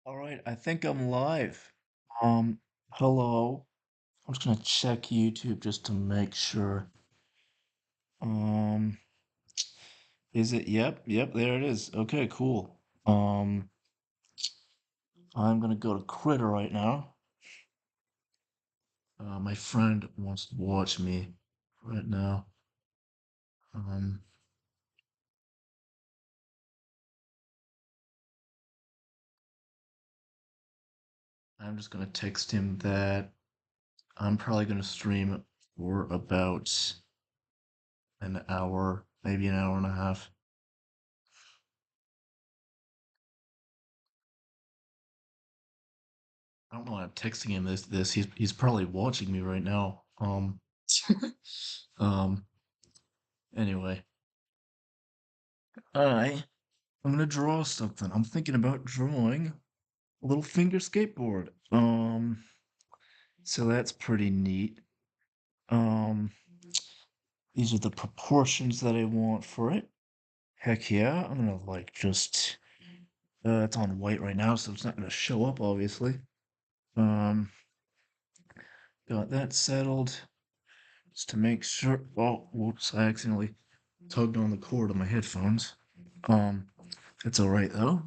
All right, I think I'm live. Um, Hello. I'm just gonna check YouTube just to make sure. Um, is it? Yep, there it is. Okay, cool. I'm gonna go to Critter right now. My friend wants to watch me right now. Um, I'm just gonna text him that I'm probably gonna stream for about an hour, maybe an hour and a half. I don't know why I'm texting him this. He's probably watching me right now. Um anyway. I'm gonna draw something. I'm thinking about drawing a little finger skateboard. So that's pretty neat. Um these are the proportions that I want for it. Heck yeah, I'm gonna like just it's on white right now, so it's not gonna show up obviously. Um got that settled. Just to make sure. Oh, whoops! I accidentally tugged on the cord of my headphones. Um, it's all right though.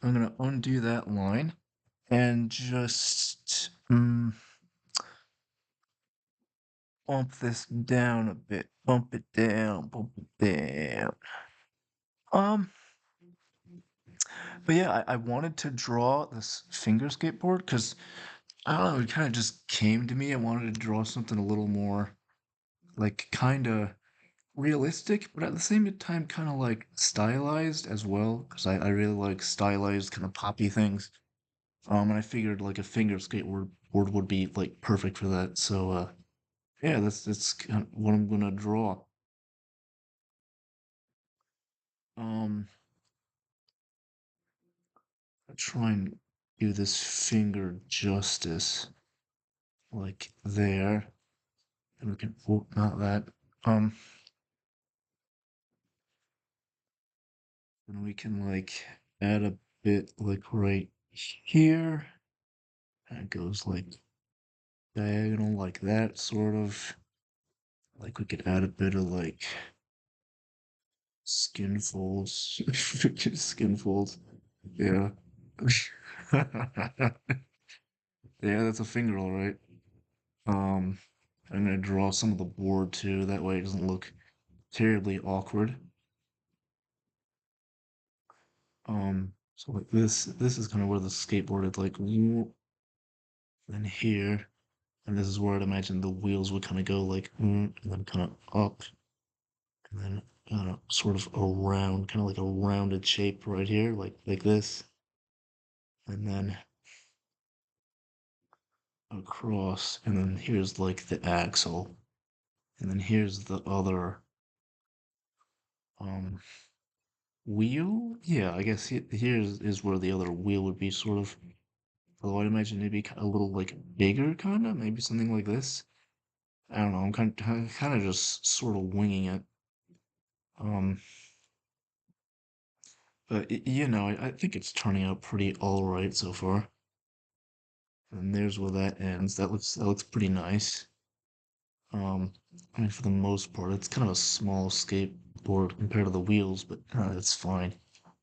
I'm gonna undo that line and just bump this down a bit. Bump it down. Bump it down. Um, but yeah, I wanted to draw this finger skateboard because I don't know. It kind of just came to me. I wanted to draw something a little more like kind of realistic, but at the same time, kind of like stylized as well, because I really like stylized kind of poppy things. And I figured like a finger skateboard board would be like perfect for that. So, yeah, that's kind of what I'm gonna draw. Um, I try and do this finger justice, like there, and we can, oh, not that. Um, and we can like add a bit like right here, and it goes like diagonal like that, sort of. Like we could add a bit of like skin folds. Skin folds. Yeah. Yeah, that's a finger, all right. Um, I'm gonna draw some of the board too. That way it doesn't look terribly awkward. So like this is kind of where the skateboard is like, then here, and this is where I'd imagine the wheels would kind of go like, and then kind of up, and then sort of around, kind of like a rounded shape right here, like this, and then across, and then here's like the axle, and then here's the other um wheel. Yeah, I guess here's is where the other wheel would be, sort of. Although I'd imagine it'd be a little like bigger, kind of, maybe something like this. I don't know. I'm kind of just sort of winging it. Um, but I think it's turning out pretty all right so far. And there's where that ends. That looks pretty nice. Um, I mean, for the most part, it's kind of a small skateboard compared to the wheels, but it's fine.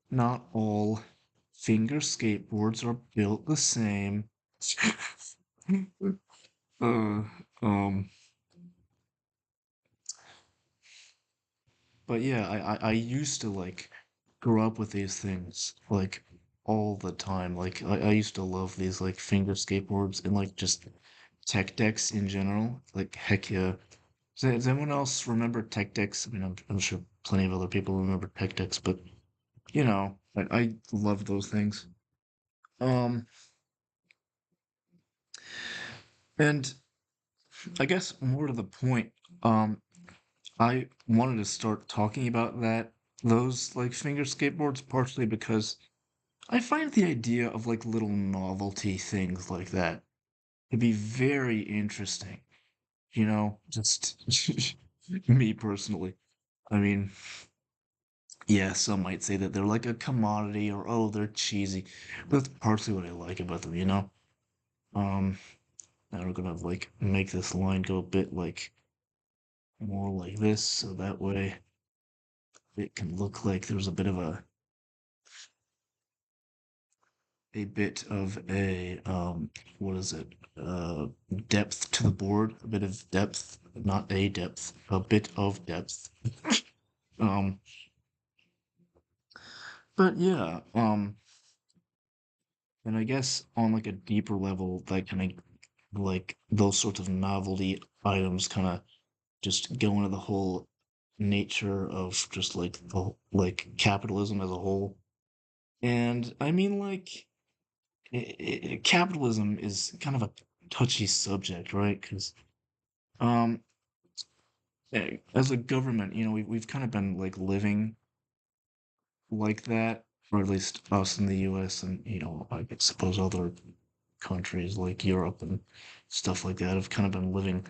Not all finger skateboards are built the same. uh, um, but yeah, I used to like grow up with these things like all the time. Like I used to love these like finger skateboards and like just tech decks in general. Like heck yeah. Does anyone else remember tech decks? I mean, I'm sure plenty of other people remember tech decks, but I love those things. Um, and I guess more to the point, um, I wanted to start talking about those like finger skateboards partially because I find the idea of like little novelty things like that to be very interesting. Just me personally. I mean, Yeah, some might say that they're like a commodity or oh, they're cheesy. But that's partially what I like about them, you know? Um, Now we're gonna like make this line go a bit like more like this, so that way it can look like there's a bit of a what is it? Depth to the board, a bit of depth, not a depth, a bit of depth. Um, but yeah, and I guess on like a deeper level, that kind of like those sorts of novelty items kind of just go into the whole nature of just like like capitalism as a whole. And I mean, like, capitalism is kind of a touchy subject, right? Because um, as a government, we've kind of been like living like that, or at least us in the U.S. and I suppose other countries like Europe and stuff like that have kind of been living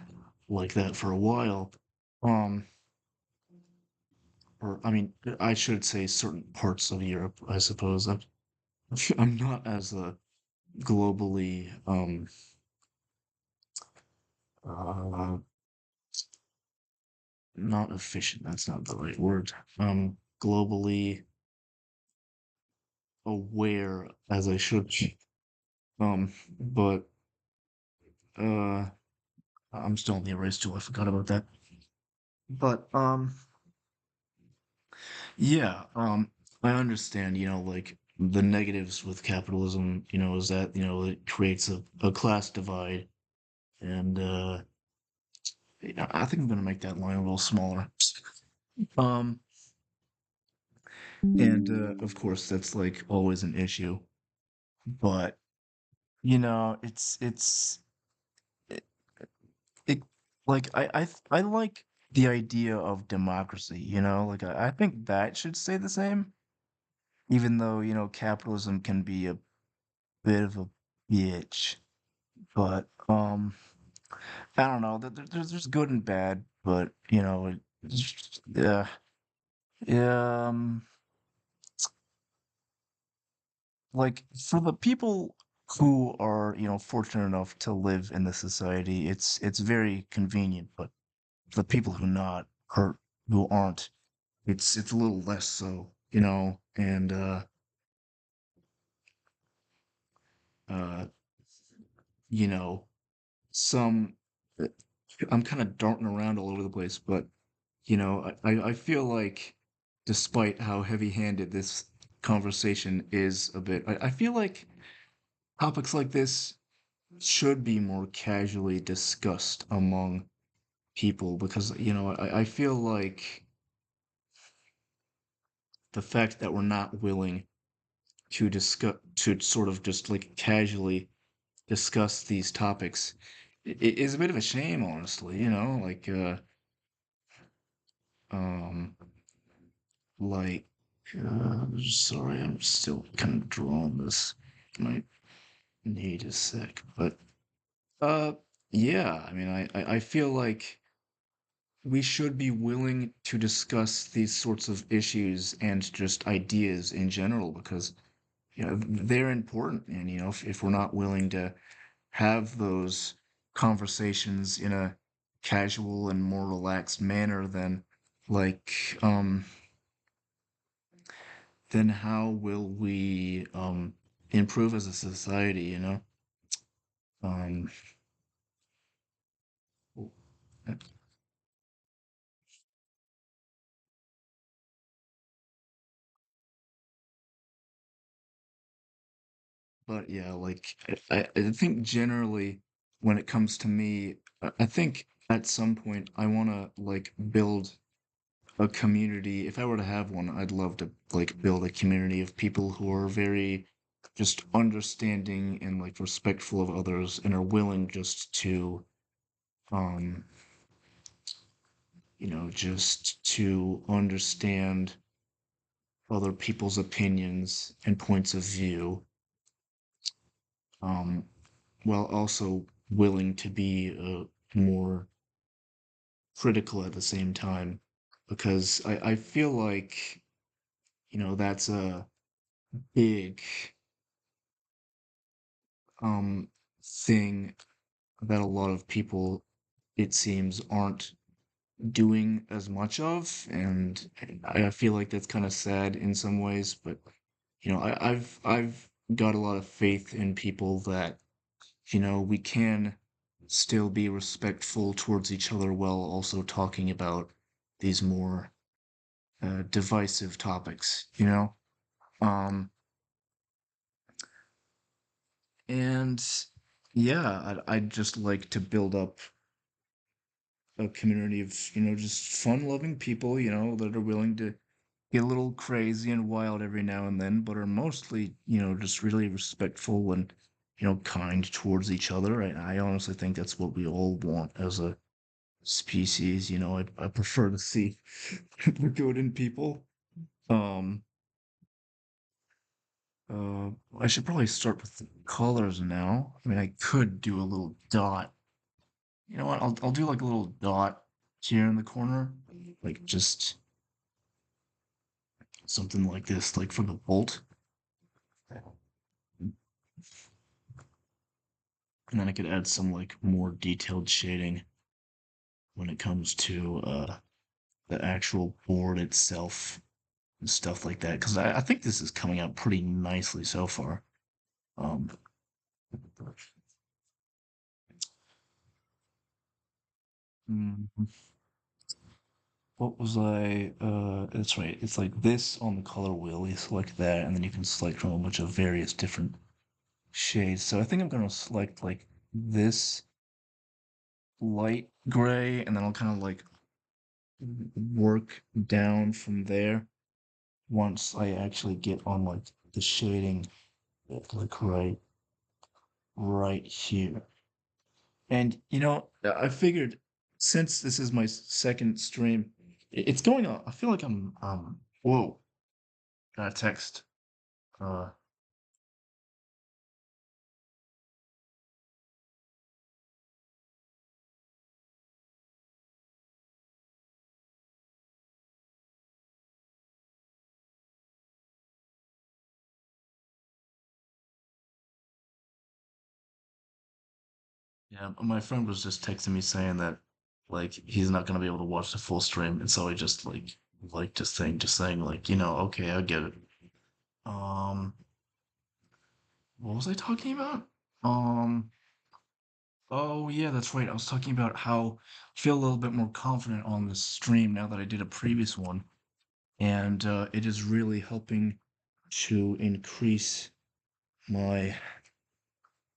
like that for a while. Um, or I mean, I should say certain parts of Europe, I suppose. I'm not as globally uh not efficient. That's not the right word. Globally aware as I should be. But uh, I'm still in the erase tool. I forgot about that. But yeah. I understand. Like the negatives with capitalism. Is that it creates a class divide, and I think I'm gonna make that line a little smaller. Um, and of course that's like always an issue, but it, it like I like the idea of democracy, like I think that should stay the same, even though capitalism can be a bit of a bitch. But I don't know. There's good and bad, but yeah, yeah. Like for the people who are fortunate enough to live in this society, it's very convenient. But for the people who aren't, it's a little less so, and uh you know some uh, I'm kind of darting around all over the place, but I feel like despite how heavy-handed this conversation is a bit, I feel like topics like this should be more casually discussed among people because I feel like the fact that we're not willing to discuss to sort of just like casually discuss these topics is a bit of a shame, honestly. Like um like sorry, I'm still kind of drawing this. Might need a sec, but uh yeah, I mean I feel like we should be willing to discuss these sorts of issues and just ideas in general because they're important, and if we're not willing to have those conversations in a casual and more relaxed manner, like um then how will we improve as a society? um but yeah, like I think generally when it comes to me, I think at some point I want to like build a community. If I were to have one, I'd love to like build a community of people who are very just understanding and like respectful of others and are willing just to um just to understand other people's opinions and points of view, um while also willing to be more critical at the same time, because I feel like that's a big um thing that a lot of people, it seems, aren't doing as much of, and I feel like that's kind of sad in some ways, but I've got a lot of faith in people that, we can still be respectful towards each other while also talking about these more divisive topics. Um, and yeah, I'd just like to build up a community of, just fun-loving people, that are willing to get a little crazy and wild every now and then, but are mostly, just really respectful and, kind towards each other. I honestly think that's what we all want as a species. I prefer to see the good in people. Um, I should probably start with the colors now. I mean, I could do a little dot. You know what? I'll do like a little dot here in the corner, like just something like this, like for the bolt. And then I could add some like more detailed shading when it comes to the actual board itself and stuff like that. Because I think this is coming out pretty nicely so far. Um, mm, what was I? That's right. It's like this on the color wheel. You select that, and then you can select from a bunch of various different shades. So I think I'm gonna select like this light gray, and then I'll kind of like work down from there once I actually get on like the shading, like right here. And I figured, since this is my second stream, it's going on. I feel like I'm whoa, got a text. Uh yeah, my friend was just texting me saying that like he's not gonna be able to watch the full stream, and so he just like just saying like, okay, I get it. Um what was I talking about? Um Oh yeah, that's right. I was talking about how I feel a little bit more confident on this stream now that I did a previous one, and it is really helping to increase my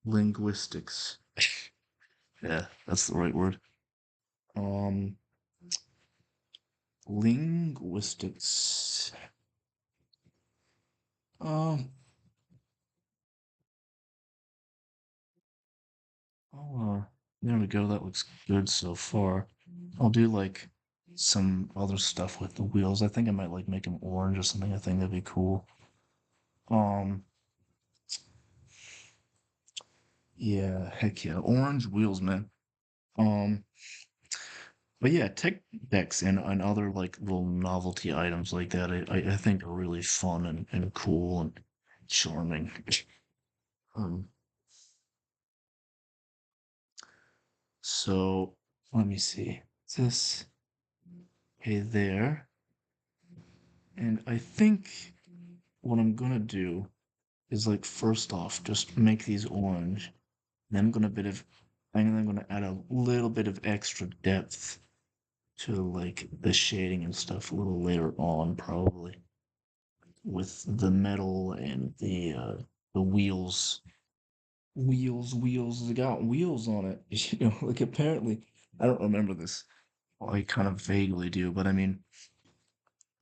linguistics. Yeah, that's the right word. Um, linguistics. Um, there we go. That looks good so far. I'll do like some other stuff with the wheels. I think I might like make them orange or something. I think that'd be cool. Um, yeah, heck yeah, orange wheels, man. Um, but yeah, tech decks and other like little novelty items like that, I think are really fun and cool and charming. Um, so let me see. This, hey there, and I think what I'm gonna do is like first off, just make these orange. Then I'm gonna add a little bit of extra depth to like the shading and stuff a little later on, probably with the metal and the wheels. Wheels. They got wheels on it. Like apparently, I don't remember this. Well, I kind of vaguely do, but I mean,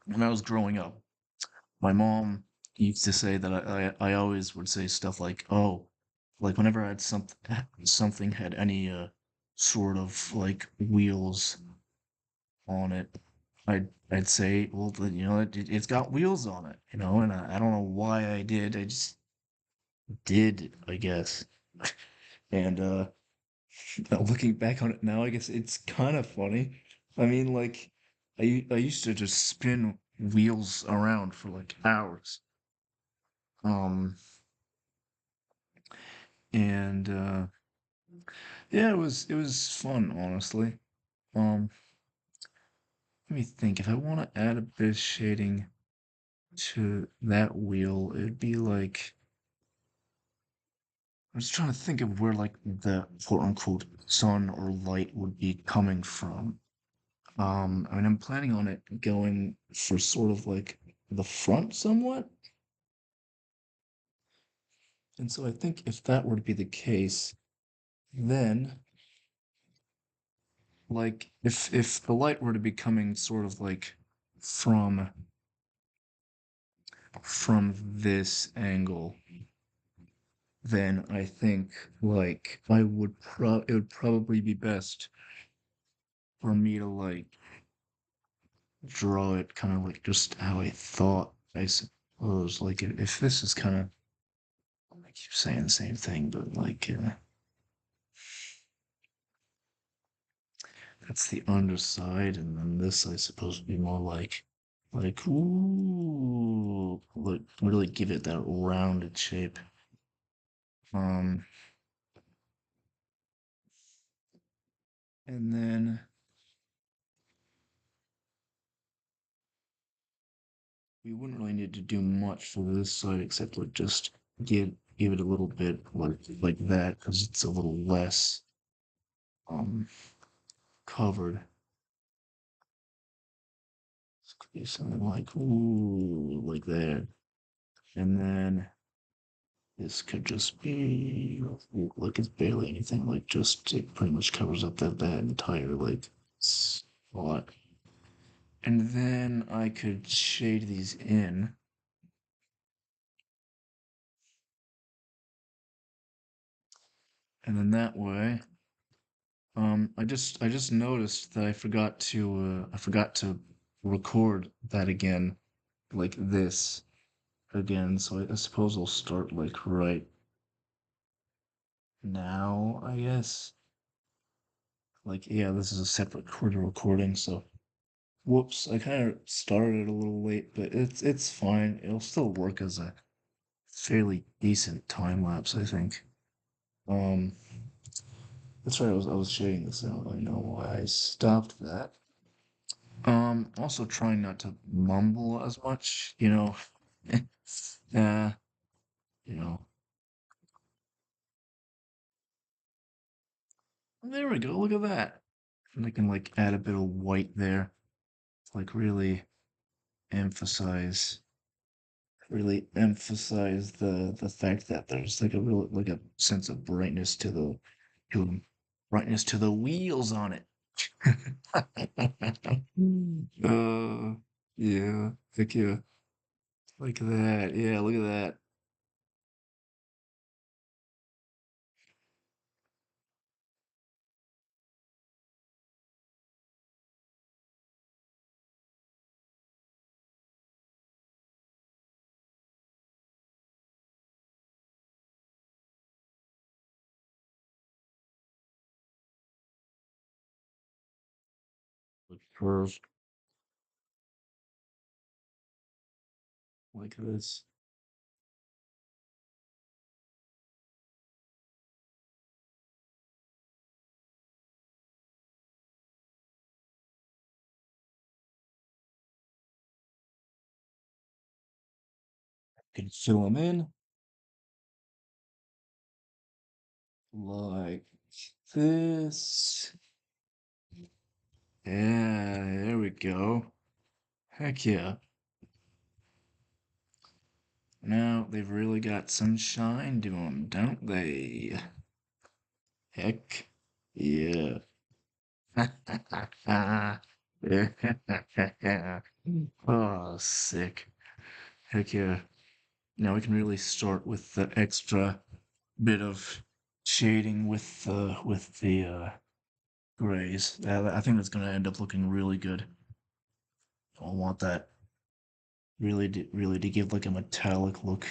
when I was growing up, my mom used to say that I always would say stuff like, "Oh, like whenever I had something had any sort of like wheels on it, I'd say, well, then, it's got wheels on it, and I don't know why I did. I just did, I guess. And looking back on it now, I guess it's kind of funny. I mean, like, I used to just spin wheels around for like hours. Um, and yeah, it was fun, honestly. Um, Let me think. If I want to add a bit of shading to that wheel, it'd be like I was trying to think of where like the quote unquote sun or light would be coming from. I mean, I'm planning on it going for sort of like the front somewhat. And so I think if that were to be the case, then like if the light were to be coming sort of like from from this angle, then I think like it would probably be best for me to like draw it kind of like just how I thought, I suppose. Like if this is kind of I keep saying the same thing, but like that's the underside, and then this I suppose would be more like ooh, like really give it that rounded shape. Um, and then we wouldn't really need to do much for this side except like just give it a little bit like that because it's a little less um covered. This could be something like ooh like that. And then this could just be like it's barely anything, like just it pretty much covers up that entire like spot. And then I could shade these in. And then that way, I just noticed that I forgot to record that again, like this again. So I suppose I'll start like right now, I guess. Like, yeah, this is a separate quarter recording, so whoops, I kind of started a little late, but it's fine. It'll still work as a fairly decent time lapse, I think. Um, that's right. I was shading this. I don't really know why I stopped that. Also trying not to mumble as much, uh, you know. There we go. Look at that. And I can like add a bit of white there, like emphasize, really emphasize the fact that there's like a real like a sense of to brightness to the wheels on it. uh, yeah, heck yeah, like that. Yeah, look at that. Like curve like this. Can fill them in like this. Yeah, there we go. Heck yeah. Now they've really got some shine to them, don't they? Heck yeah. Oh, sick. Heck yeah. Now we can really start with the extra bit of shading with the grays. I think that's gonna end up looking really good. I want that really to give like a metallic look.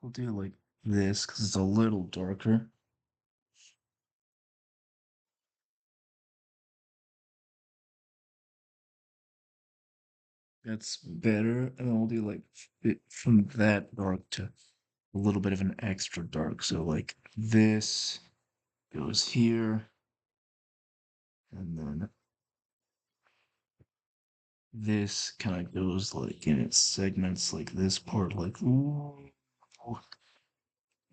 we'll do like this because it's a little darker. That's better. And then we'll do like it from that dark to a little bit of an extra dark. So like this goes here, and then this kind of goes like in its segments, like this part, like ooh,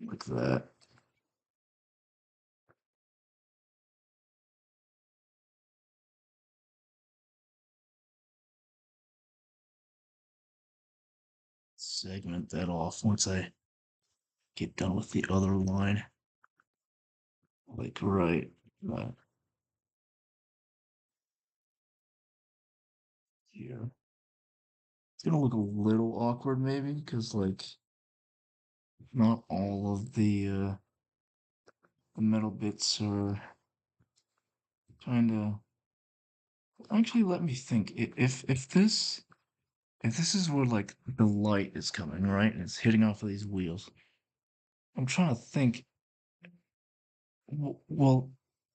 like that. Segment that off once I get done with the other line. Like right here. It's gonna look a little awkward maybe because like not all of the metal bits are kind of. Actually, let me think. If this is where like the light is coming, right, and it's hitting off of these wheels, I'm trying to think. Well,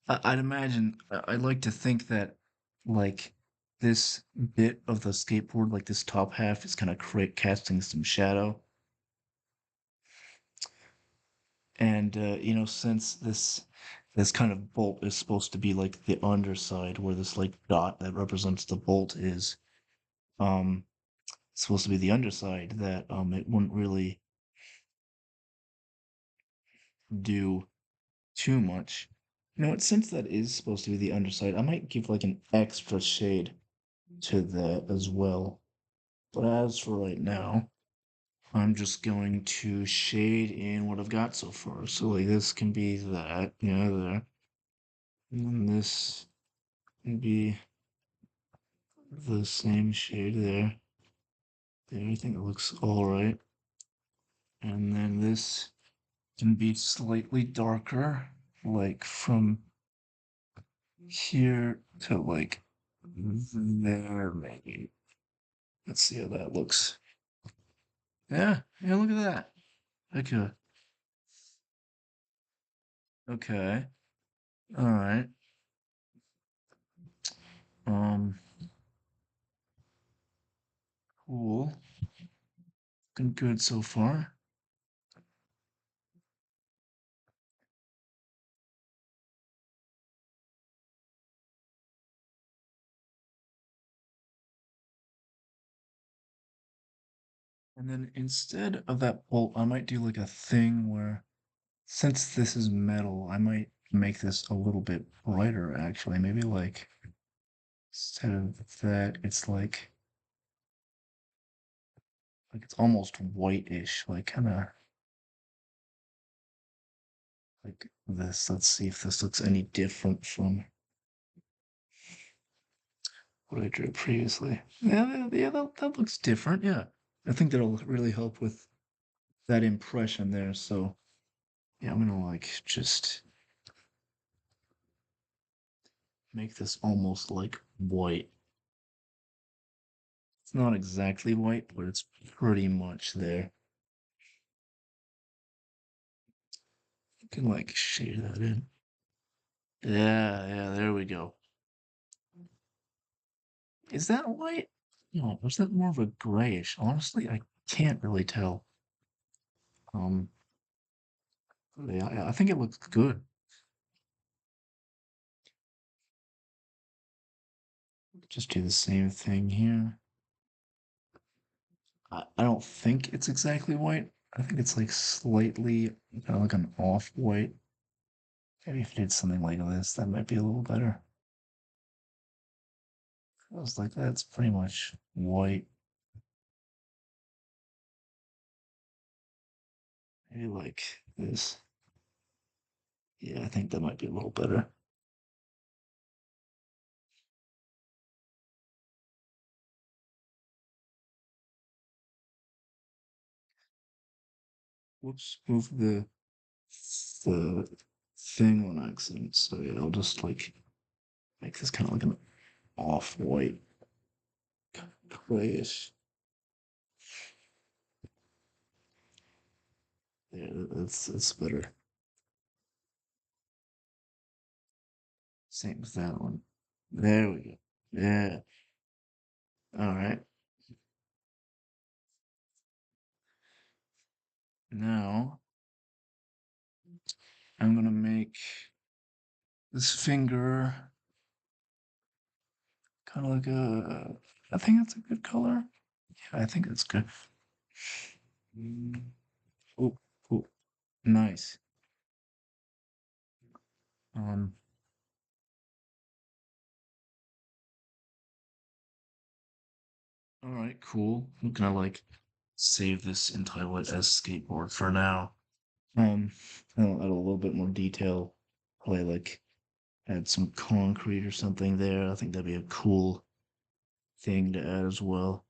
I'd imagine I'd like to think that like this bit of the skateboard, like this top half, is kind of casting some shadow. And since this kind of bolt is supposed to be like the underside, where this like dot that represents the bolt is, um, supposed to be the underside, that it wouldn't really do too much. You know what? Since that is supposed to be the underside, I might give like an extra shade to that as well. But as for right now, I'm just going to shade in what I've got so far. So like this can be that, there. And then this can be the same shade there. There, I think it looks all right. And then this can be slightly darker, like from here to like there, maybe. Let's see how that looks. Yeah, yeah, look at that. Okay, okay, all right. Um, cool. Looking good so far. And then instead of that bolt, I might do like a thing where, since this is metal, I might make this a little bit brighter actually. Maybe like instead of that, it's like it's almost whitish, like kind of like this. Let's see if this looks any different from what I drew previously. Yeah, that looks different. Yeah, I think that'll really help with that impression there. So yeah, I'm gonna like just make this almost like white. It's not exactly white, but it's pretty much there. You can like shade that in. Yeah, yeah, there we go. Is that white? No, was that more of a grayish? Honestly, I can't really tell. Um, yeah, I think it looks good. Just do the same thing here. I don't think it's exactly white. I think it's like slightly kind of like an off white. Maybe if I did something like this, that might be a little better. I was like, that's pretty much white. Maybe like this. Yeah, I think that might be a little better. Whoops, move the thing on accident. So yeah, I'll just like make this kind of like an off-white grayish. Yeah, it's better. Same as that one. There we go. Yeah. All right. Now I'm gonna make this finger kind of like a. I think that's a good color. Yeah, I think that's good. Mm. Oh, oh, nice. Um, all right, cool. I'm gonna like save this and title it as skateboard for now. Um, I'll add a little bit more detail. Probably like add some concrete or something there. I think that'd be a cool thing to add as well.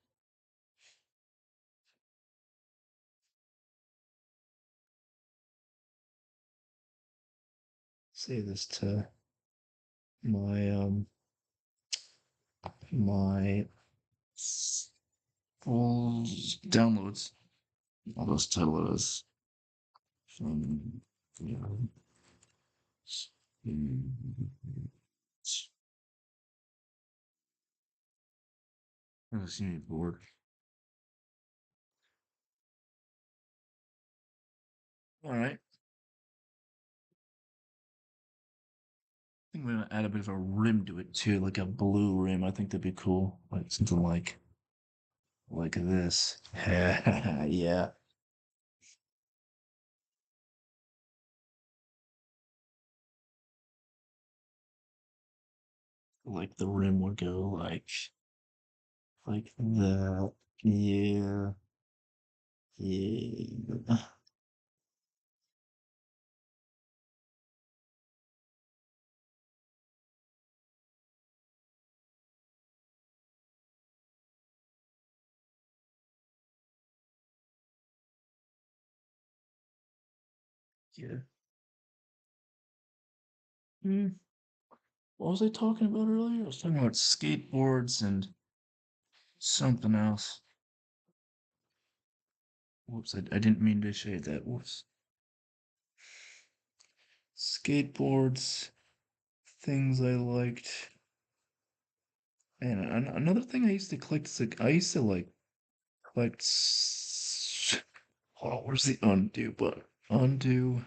Save this to my my full downloads. I'll just title it as you know, board. All right. I think I'm gonna add a bit of a rim to it too, like a blue rim. I think that'd be cool. Like something like this. Yeah. Like the rim would go like that. Yeah. Yeah. Yeah. Hmm. What was I talking about earlier? I was talking about skateboards and something else. Whoops, I didn't mean to say that. Whoops. Skateboards, things I liked. And another thing I used to collect is like I used to like collect. Oh, where's the undo button? Undo.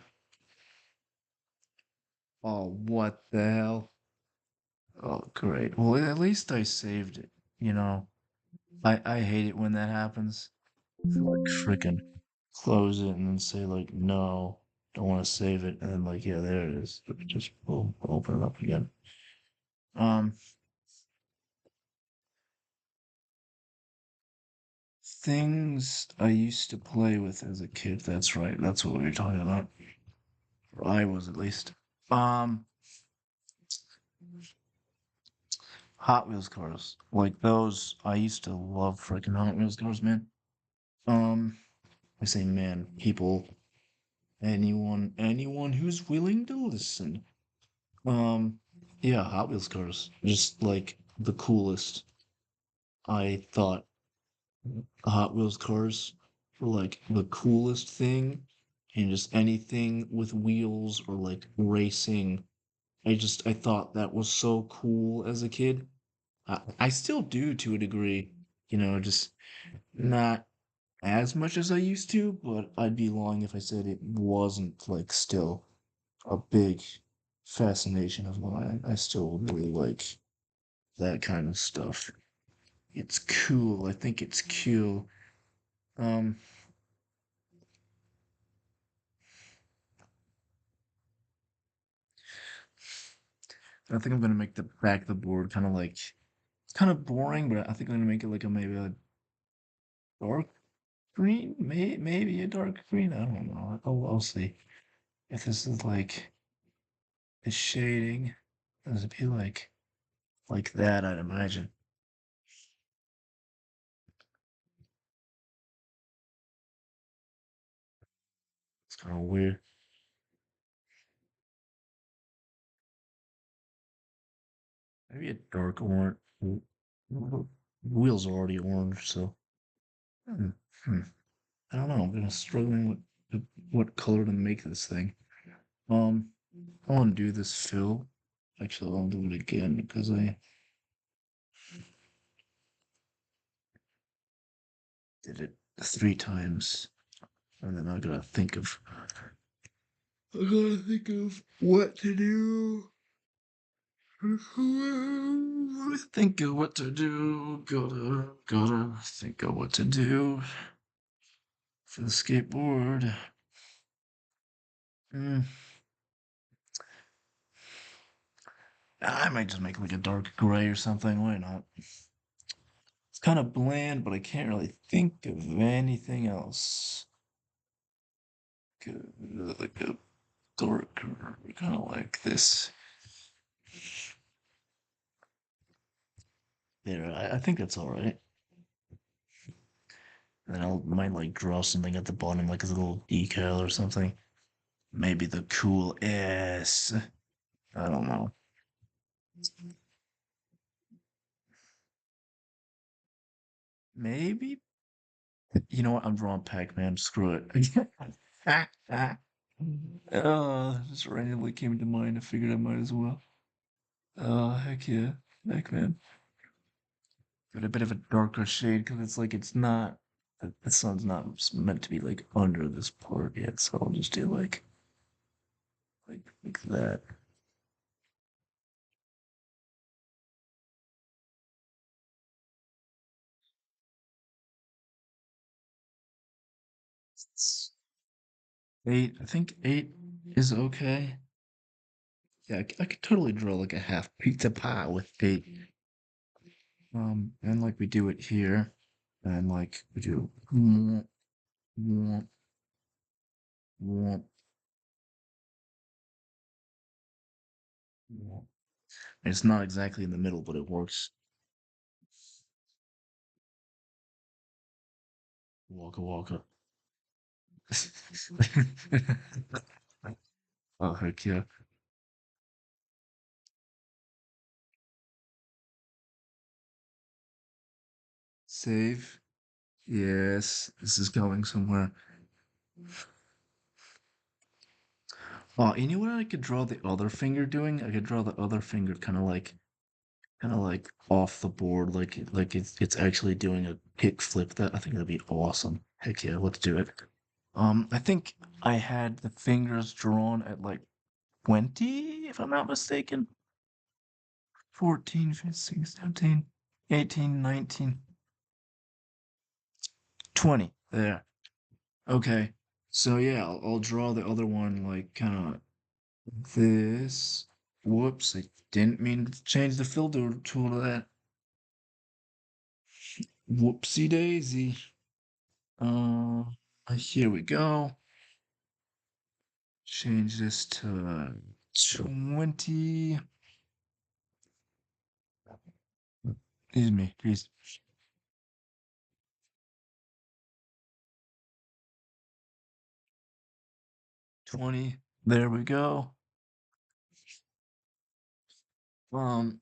Oh, what the hell? Oh, great. Well, at least I saved it. You know, I hate it when that happens. Like freaking close it and then say like no, don't want to save it, and then like yeah, there it is. Just boom, open it up again. Um, Things I used to play with as a kid. That's right. That's what we were talking about. Or I was at least. Um, Hot Wheels cars. Like those, I used to love freaking Hot Wheels cars, man. Um, I say man, people, anyone who's willing to listen. Um, yeah, Hot Wheels cars, just like the coolest. I thought Hot Wheels cars were like the coolest thing, and just anything with wheels or like racing. I thought that was so cool as a kid. I still do to a degree, just not as much as I used to, but I'd be lying if I said it wasn't like still a big fascination of mine. I still really like that kind of stuff. It's cool. I think it's cool. Um, I think I'm gonna make the back of the board kind of like it's kind of boring, but I think I'm gonna make it like a maybe a dark green, maybe a dark green. I don't know. I'll see if this is like the shading. Does it be like that? I'd imagine it's kind of weird. Maybe a dark orange. Wheels are already orange, so hmm, hmm. I don't know. I'm gonna struggling with. what color to make this thing. Um, I want to do this fill. Actually, I'll do it again because I did it 3 times, and then I gotta think of what to do. Think of what to do. Gotta think of what to do for the skateboard. Mm, I might just make like a dark gray or something. Why not? It's kind of bland, but I can't really think of anything else. Like a dark, kind of like this. There, I think that's all right. And then I might like draw something at the bottom, like a little decal or something. Maybe the cool S. I don't know. Maybe. You know what? I'm drawing Pac-Man. Screw it. Just randomly came to mind. I figured I might as well. Oh, heck yeah. Pac-Man. But a bit of a darker shade because it's like it's not. The sun's not meant to be like under this part yet, so I'll just do like that. It's 8. I think 8 is okay. Yeah, I could totally draw like a half pizza pie with 8. And like we do it here, and like we do womp, womp, womp, womp. It's not exactly in the middle, but it works. Waka waka. Oh heck yeah. Save. Yes, this is going somewhere. Oh, you know what I could draw the other finger doing? I could draw the other finger kind of like off the board, like it's actually doing a kick flip. That I think that'd be awesome. Heck yeah, let's do it. I think I had the fingers drawn at like 20, if I'm not mistaken. 14, 15, 17, 18, 19, 20. There. Okay. So yeah, I'll draw the other one like kind of this. Whoops, I didn't mean to change the filter tool to that. Whoopsie daisy. Uh, here we go. Change this to 20. Excuse me, please. 20. There we go. Um,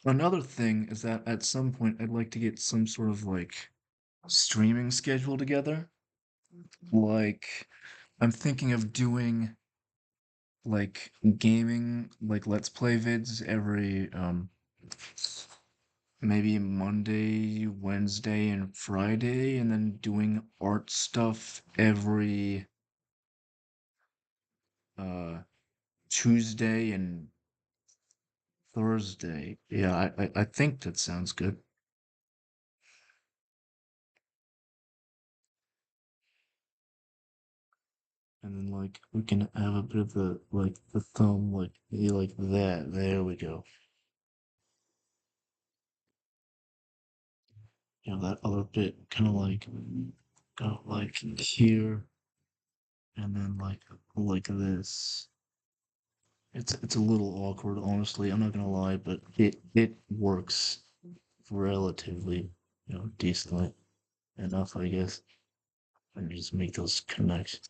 Another thing is that at some point I'd like to get some sort of like streaming schedule together. Like, I'm thinking of doing like gaming, like let's play vids every maybe Monday, Wednesday, and Friday, and then doing art stuff every uh Tuesday and Thursday. Yeah, I think that sounds good. And then like we can have a bit of the thumb like that. There we go. You know that other bit kind of like go like here and then like this. It's a little awkward, honestly. I'm not gonna lie, but it works relatively, decently enough, I guess. And just make those connections.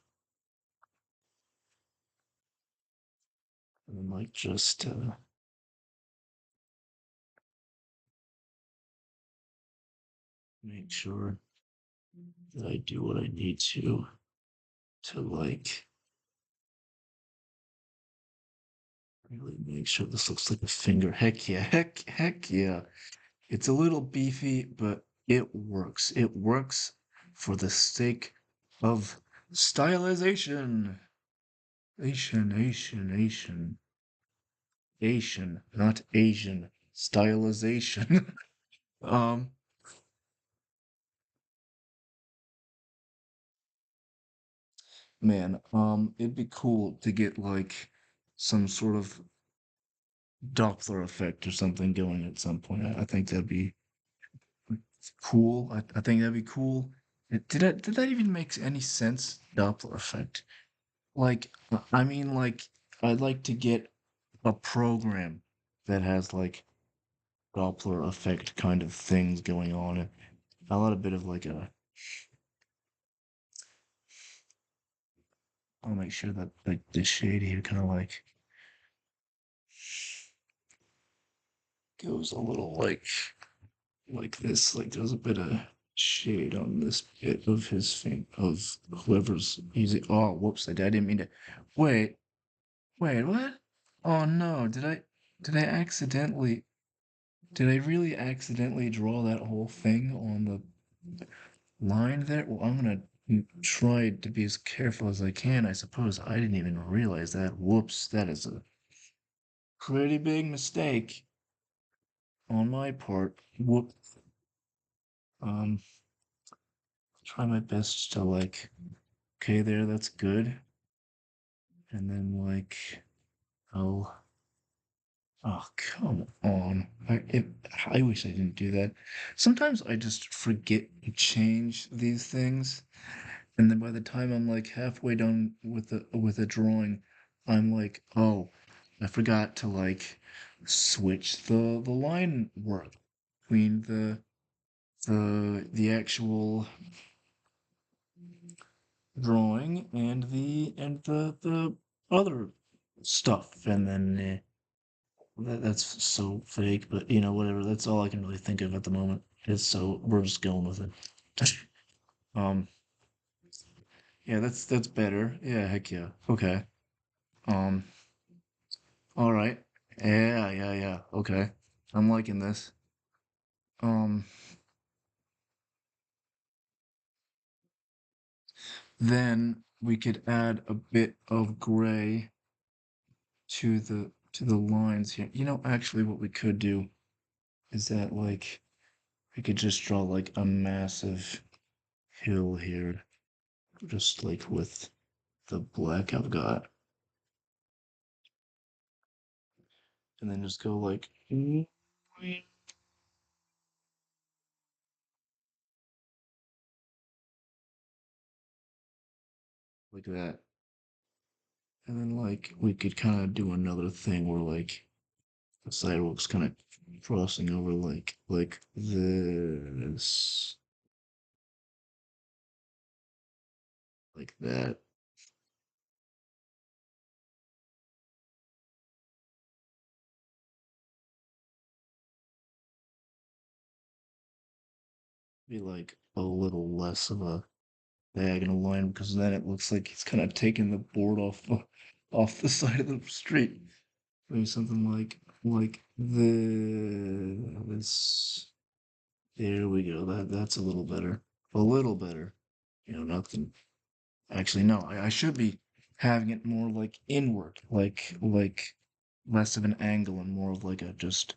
And then like just make sure that I do what I need to. to like really make sure this looks like a finger. Heck yeah, heck yeah. It's a little beefy, but it works. It works for the sake of stylization. Asian, not Asian. Stylization. um, man, it'd be cool to get like some sort of Doppler effect or something going at some point. I think that'd be cool. I think that'd be cool. Did that even make any sense? Doppler effect. Like, I mean, like, I'd like to get a program that has like Doppler effect kind of things going on. And a lot of bit of like a. I'll make sure that like the shade here kind of goes a little like this. Like there's a bit of shade on this bit of his thing of whoever's using. Oh, whoops! I didn't mean to. Wait, wait, what? Oh no! Did I accidentally? Did I really accidentally draw that whole thing on the line there? Well, I'm gonna try to be as careful as I can. I suppose I didn't even realize that. Whoops! That is a pretty big mistake on my part. Whoop. Um, try my best to like. Okay, there. That's good. And then like, oh, oh, come on. I wish I didn't do that. Sometimes I just forget to change these things, and then by the time I'm like halfway done with the drawing, I'm like, oh, I forgot to like switch the line work between the actual drawing and the other stuff, and then that's so fake, but you know, whatever. That's all I can really think of at the moment. Is so we're just going with it. um, yeah, that's better. Yeah, heck yeah. Okay. Um, all right. Yeah, yeah, yeah. Okay. I'm liking this. Um, then we could add a bit of gray to the lines here. You know, actually, what we could do is that like we could just draw like a massive hill here, just like with the black I've got, and then just go like that. And then like we could kind of do another thing where like the sidewalk's kind of crossing over like this, like that. Be like a little less of a diagonal line because then it looks like he's kind of taking the board off the side of the street. Maybe something like this. There we go. That's a little better. A little better. You know, nothing. Actually, no. I should be having it more like inward, like less of an angle and more of like a just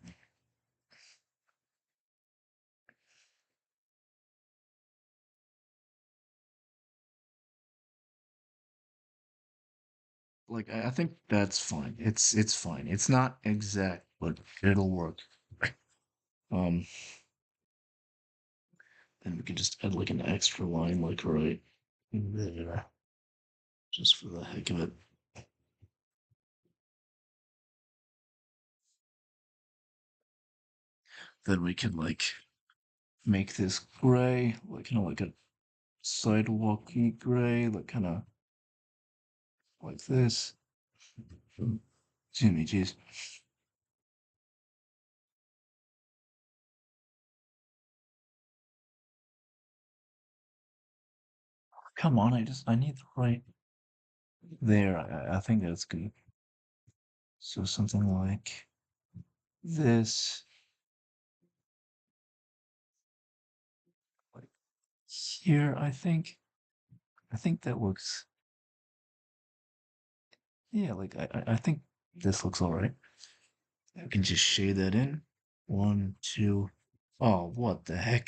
like I think that's fine. It's fine. It's not exact, but it'll work. Um, then we could just add like an extra line, like right there, just for the heck of it. Then we can like make this gray, like kind of like a sidewalky gray, like kind of like this. Jimmy, jeez. Come on, I need the right. There, I think that's good. So something like this, like here, I think that looks, yeah, like I think this looks all right. I can just shade that in. One, two. Oh, what the heck?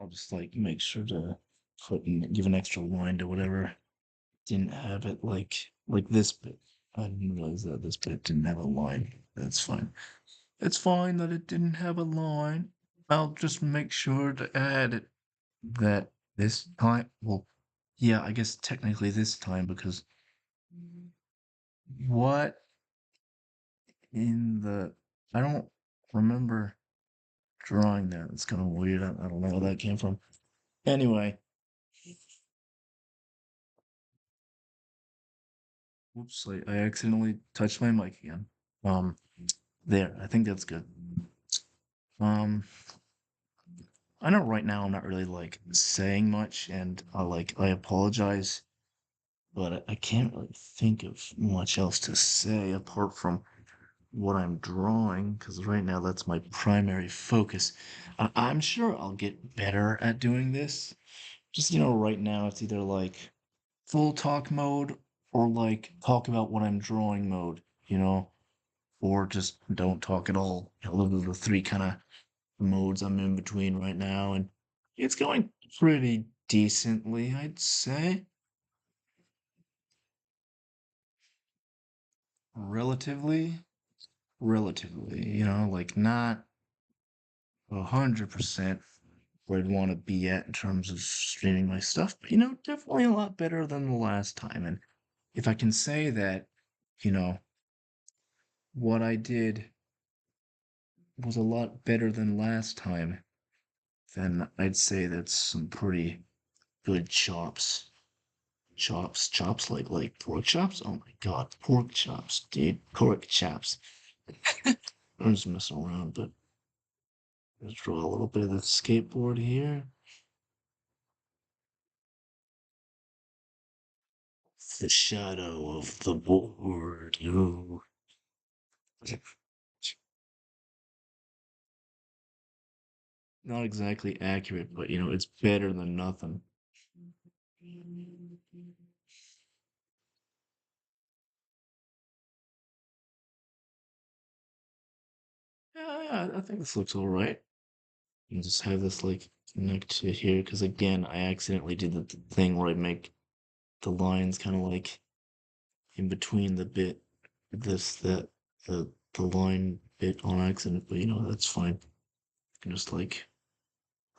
I'll just like make sure to put in, give an extra line to whatever didn't have it like this bit. I didn't realize that this bit didn't have a line. That's fine. It's fine that it didn't have a line. I'll just make sure to add it that this time. Well, yeah, I guess technically this time because what in the I don't remember drawing that. It's kind of weird. I don't know where that came from. Anyway, whoops, I accidentally touched my mic again. Um, there, I think that's good. Um, I know right now I'm not really like saying much, and I apologize, but I can't really think of much else to say apart from what I'm drawing, because right now that's my primary focus. I'm sure I'll get better at doing this. Just, right now it's either like full talk mode or like talk about what I'm drawing mode, or just don't talk at all. Those are the three kind of modes I'm in between right now, and it's going pretty decently, I'd say. Relatively, relatively, like not 100% where I'd want to be at in terms of streaming my stuff, but definitely a lot better than the last time. And if I can say that, you know, what I did was a lot better than last time, then I'd say that's some pretty good chops. Chops like pork chops. Oh my god, pork chops, dude, pork chops. I'm just messing around, but let's draw a little bit of the skateboard here. The shadow of the board. Ooh. Not exactly accurate, but it's better than nothing. Yeah, yeah, I think this looks all right. You just have this like connect to here because again, I accidentally did the thing where I make the lines kind of like in between the bit, this, that, the line bit on accident, but that's fine. You can just like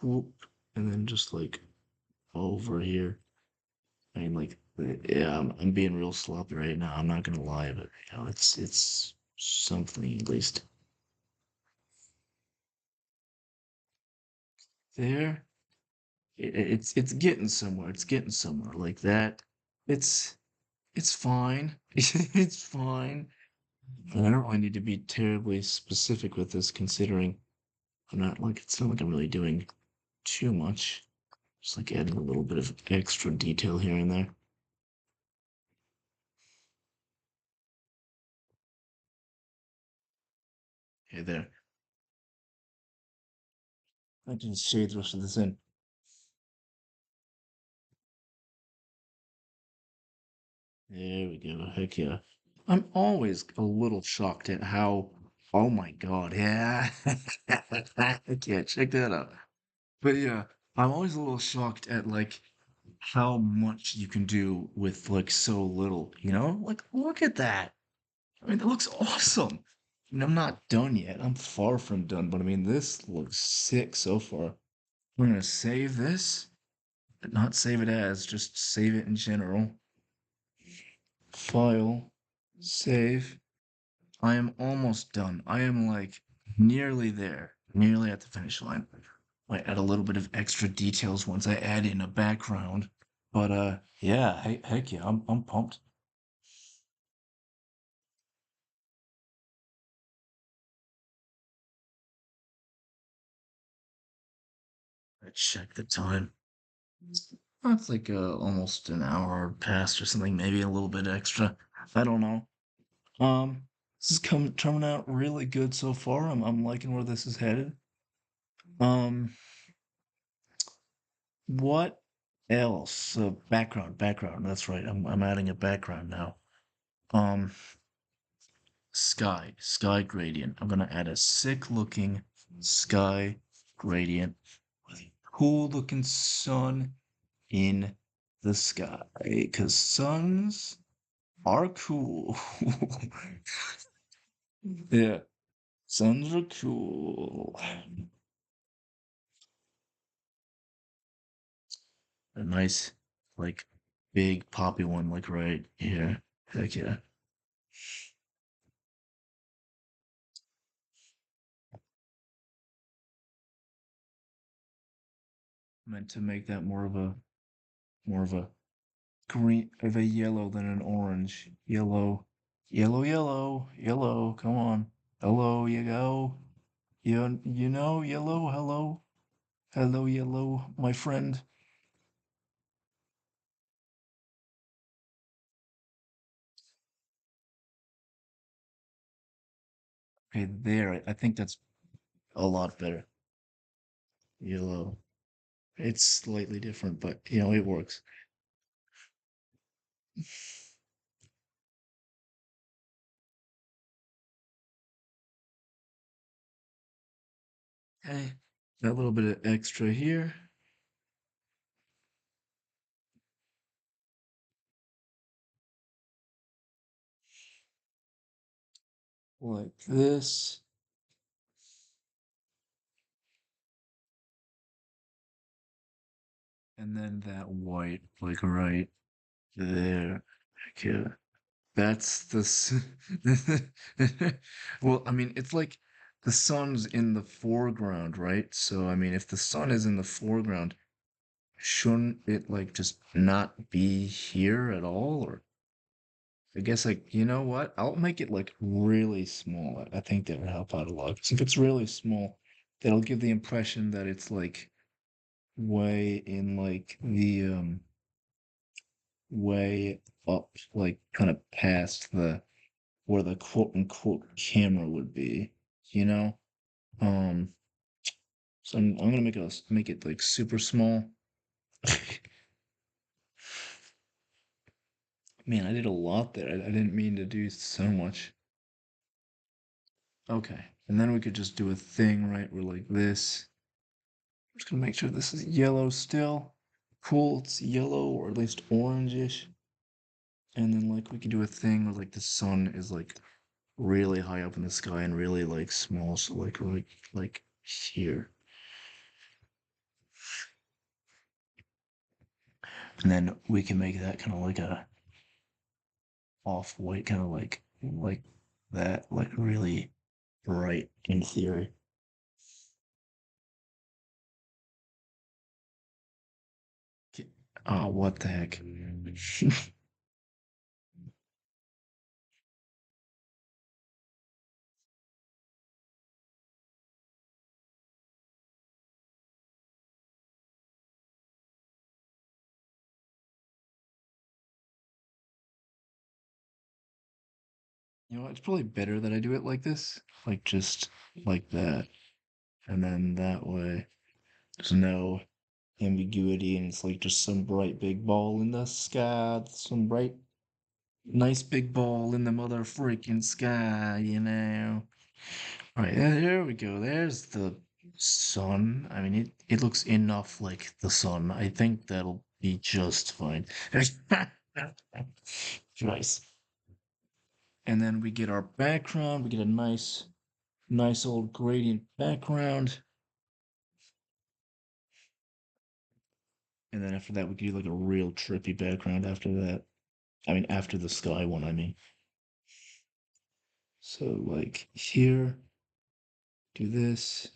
whoop, and then just like over here. I mean, like, yeah, I'm being real sloppy right now. I'm not gonna lie, but it's something at least there. It's getting somewhere. It's getting somewhere like that. It's it's fine. It's fine. And I don't really need to be terribly specific with this, considering it's not like I'm really doing too much. Just like adding a little bit of extra detail here and there. Okay, there. I can shade the rest of this in. There we go. Heck yeah. I'm always a little shocked at how, oh my God, yeah. I can't check that out. But yeah, I'm always a little shocked at like how much you can do with like so little, Like, look at that. I mean, that looks awesome. I'm not done yet. I'm far from done, but I mean, this looks sick so far. We're gonna save this, but not save it as, just save it in general. File, save. I am almost done. I am like nearly there, nearly at the finish line. Might add a little bit of extra details once I add in a background. But yeah, heck yeah, I'm pumped. I check the time. It's like almost an hour past or something, maybe a little bit extra. I don't know. This is coming out really good so far. I'm liking where this is headed. Um, what else? Background. That's right. I'm adding a background now. Um, sky gradient. I'm gonna add a sick looking sky gradient with a cool looking sun in the sky. Because suns are cool. Yeah, suns are cool. A nice, like, big poppy one, like right here. Heck yeah. Meant to make that more of a green of a yellow than an orange. Yellow. Come on. Hello, you go. You know, yellow, hello. Hello, yellow, my friend. Okay, there. I think that's a lot better. Yellow. It's slightly different, but it works. Okay. That little bit of extra here, like this, and then that white, like right there. Okay. That's the well, I mean, it's like the sun's in the foreground, right? So, I mean, if the sun is in the foreground, shouldn't it like just not be here at all? Or I guess like, you know what? I'll make it like really small. I think that would help out a lot. 'Cause if it's really small, that'll give the impression that it's like way in like the way up, like kind of past the where the quote unquote camera would be, you know? Um, so I'm gonna make it like super small. Man, I did a lot there. I didn't mean to do so much. Okay, and then we could just do a thing, right? We're like this. I'm just gonna make sure this is yellow still. Cool, it's yellow or at least orangish. And then like we could do a thing where like the sun is like really high up in the sky and really like small, so like here. And then we can make that kind of like a off-white, kind of like that, like really bright in theory. Oh, what the heck? It's probably better that I do it like this, like just like that, and then that way there's no ambiguity, and it's like just some bright big ball in the sky, some bright, nice big ball in the mother freaking sky. All right, there we go. There's the sun. I mean, it looks enough like the sun. I think that'll be just fine. Nice. And then we get our background. We get a nice old gradient background. And then after that, we can do like a real trippy background after that. I mean, after the sky one, I mean. So like here, do this,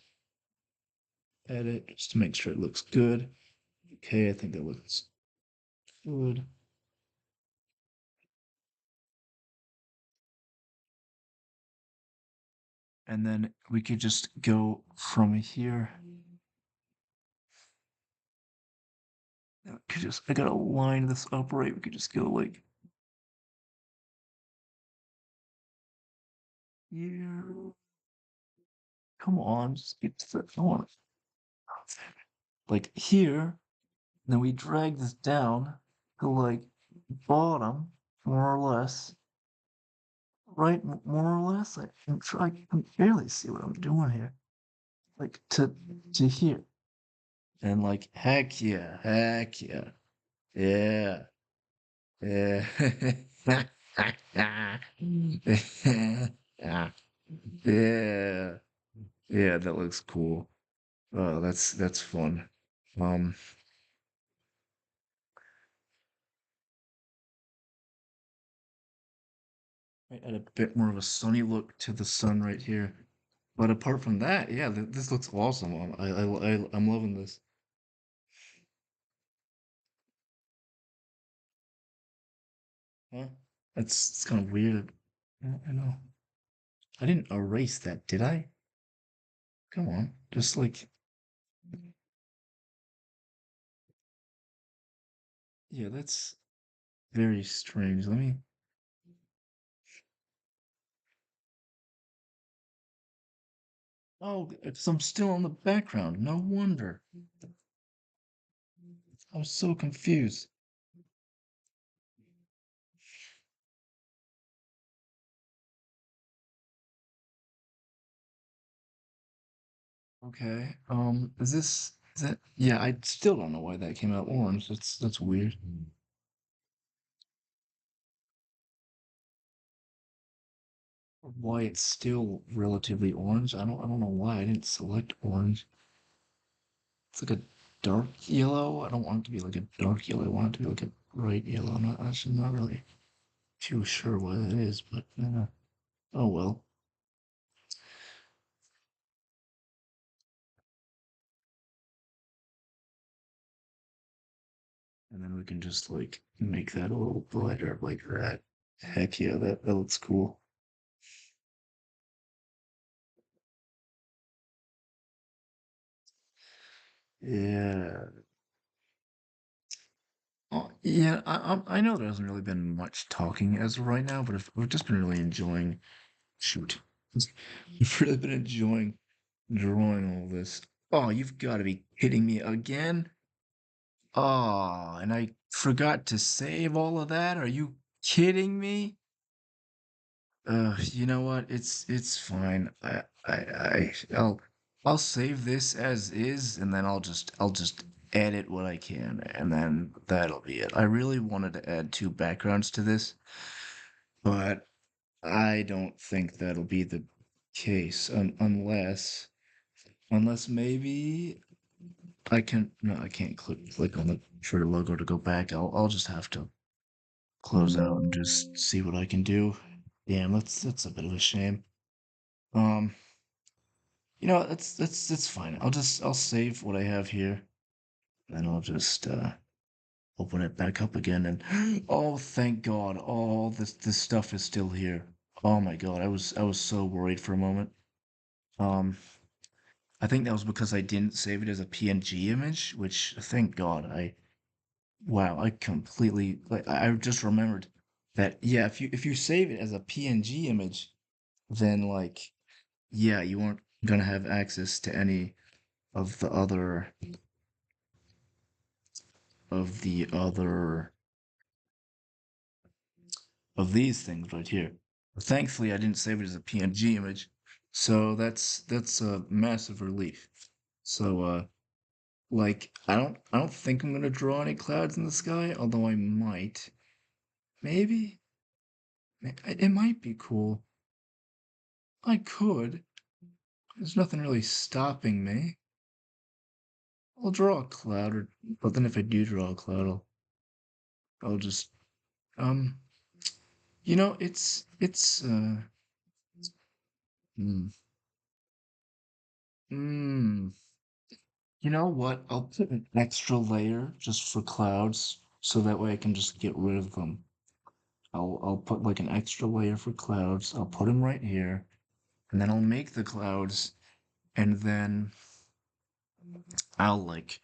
edit, just to make sure it looks good. Okay, I think that looks good. And then we could just go from here I gotta line this up right. We could just go like here. Come on, just get to the, I want like here. Then we drag this down to like bottom, more or less. Right, more or less. I'm trying. I can barely see what I'm doing here. Like to here, and like heck yeah, yeah, yeah, yeah, yeah, yeah. That looks cool. Oh, that's fun. Um, I add a bit more of a sunny look to the sun right here. But apart from that, yeah, this looks awesome. I'm loving this. Huh? It's kind of weird. I know. I didn't erase that, did I? Come on. Just like, yeah, that's very strange. Let me. Oh, because I'm still in the background. No wonder. I was so confused. Okay. Is that? Yeah, I still don't know why that came out orange. That's weird. Why it's still relatively orange. I don't know why I didn't select orange. It's like a dark yellow. I don't want it to be like a dark yellow. I want it to be like a bright yellow. I'm actually not really too sure what it is, but oh well. And then we can just like make that a little brighter like that. Heck yeah, that looks cool. Yeah. Oh, yeah, I know there hasn't really been much talking as of right now, but we've just been really enjoying. Shoot, we've really been enjoying drawing all this. Oh, you've got to be kidding me again! Oh, and I forgot to save all of that. Are you kidding me? You know what? It's fine. I'll save this as is, and then I'll just edit what I can, and then that'll be it. I really wanted to add two backgrounds to this, but I don't think that'll be the case unless maybe I can. No, I can't click on the Twitter logo to go back. I'll just have to close out and just see what I can do. Damn, that's a bit of a shame. Um, that's fine. I'll save what I have here, and I'll just open it back up again. And oh, thank God, all this stuff is still here. Oh my God, I was so worried for a moment. Um, I think that was because I didn't save it as a PNG image, which thank God wow, I completely like I just remembered that yeah, if you save it as a PNG image, then like yeah, you aren't gonna have access to any of the other of the other of these things right here. Thankfully, I didn't save it as a PNG image, so that's a massive relief. So like I don't think I'm gonna draw any clouds in the sky, although I might. Maybe it might be cool. I could. There's nothing really stopping me. I'll draw a cloud, but then if I do draw a cloud, I'll just um, it's hmm, mm, you know what? I'll put an extra layer just for clouds, so that way I can just get rid of them. I'll put like an extra layer for clouds. I'll put them right here, and then I'll make the clouds, and then I'll like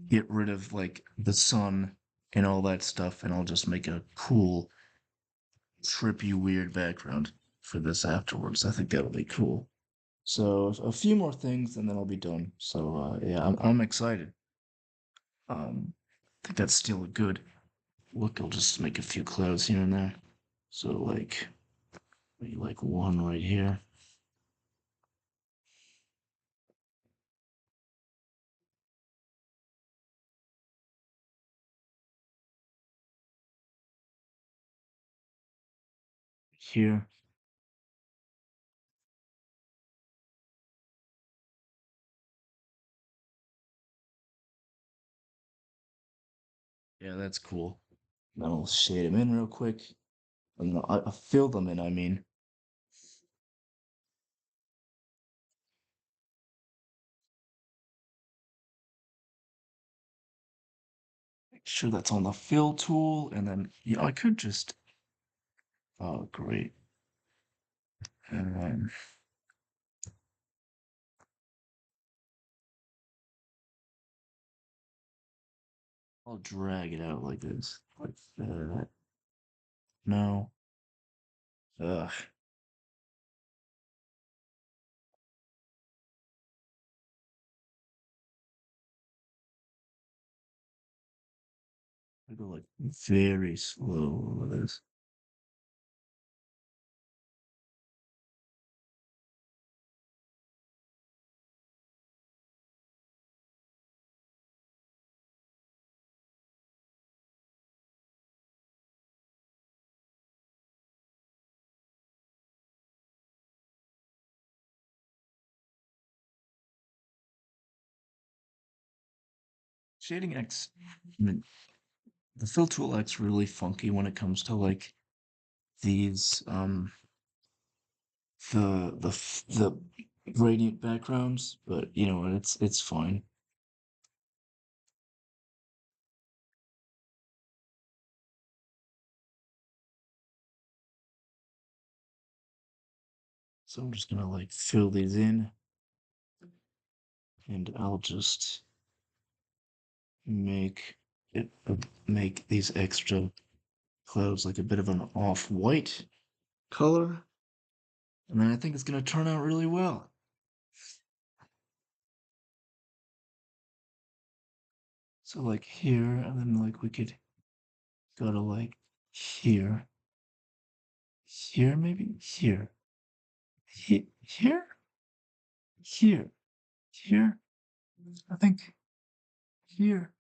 get rid of like the sun and all that stuff, and I'll just make a cool, trippy, weird background for this afterwards. I think that'll be cool. So a few more things, and then I'll be done. So yeah, I'm excited. I think that's still a good look. I'll just make a few clouds here and there. So like maybe like one right here. Here. Yeah, that's cool. Then I'll shade them in real quick. And then I'll fill them in, I mean. Make sure that's on the fill tool. And then, yeah, I could just, oh, great. And then I'll drag it out like this. Like that. No. Ugh. I go like very slow with this. Shading X, I mean, the fill tool X really funky when it comes to like these the gradient backgrounds, but you know it's fine. So I'm just gonna like fill these in, and I'll just make it make these extra clouds like a bit of an off-white color, and then I think it's gonna turn out really well. So like here, and then like we could go to like here, here maybe here, here, here, here. I think here.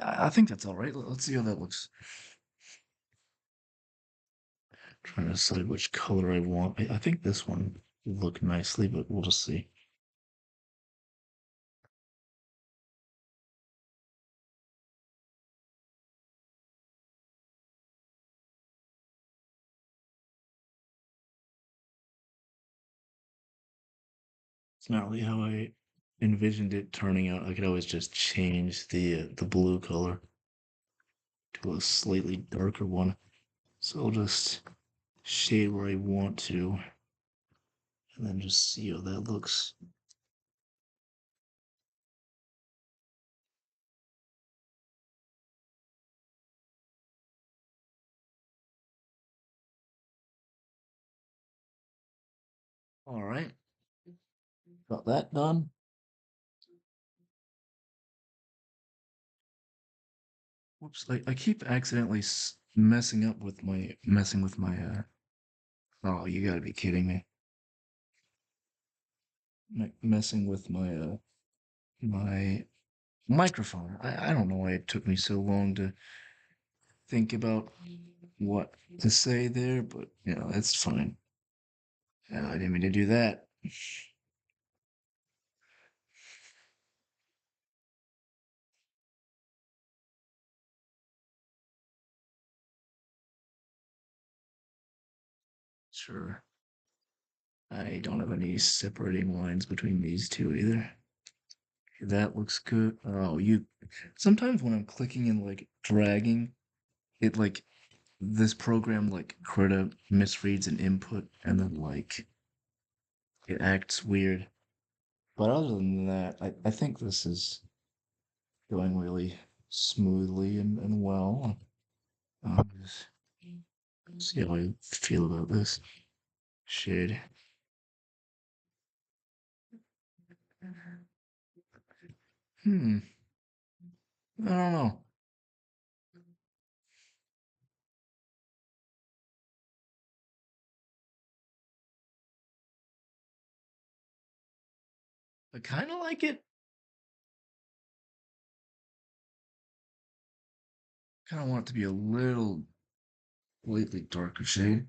I think that's all right. Let's see how that looks. Trying to decide which color I want. I think this one will look nicely, but we'll just see. It's not really how I envisioned it turning out. I could always just change the blue color to a slightly darker one. So I'll just shade where I want to, and then just see how that looks. All right, got that done. Whoops! I keep accidentally messing with my. Oh, you gotta be kidding me! Messing with my microphone. I don't know why it took me so long to think about what to say there, but you know, it's fine. I didn't mean to do that. Sure. I don't have any separating lines between these two either. That looks good. Oh, you sometimes when I'm clicking and like dragging, it like this program like Krita misreads an input and then like it acts weird. But other than that, I think this is going really smoothly and well. Just see how I feel about this shade. Hmm, I don't know. I kind of like it. Kind of want it to be a little slightly darker shade.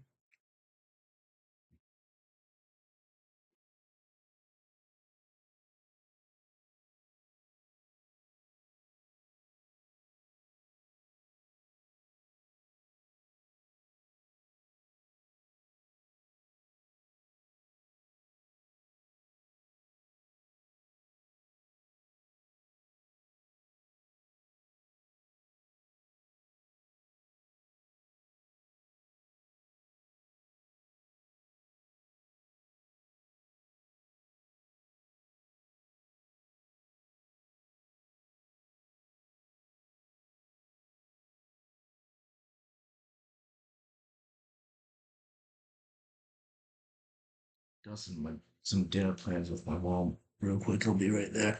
Got some dinner plans with my mom. Real quick, I'll be right there.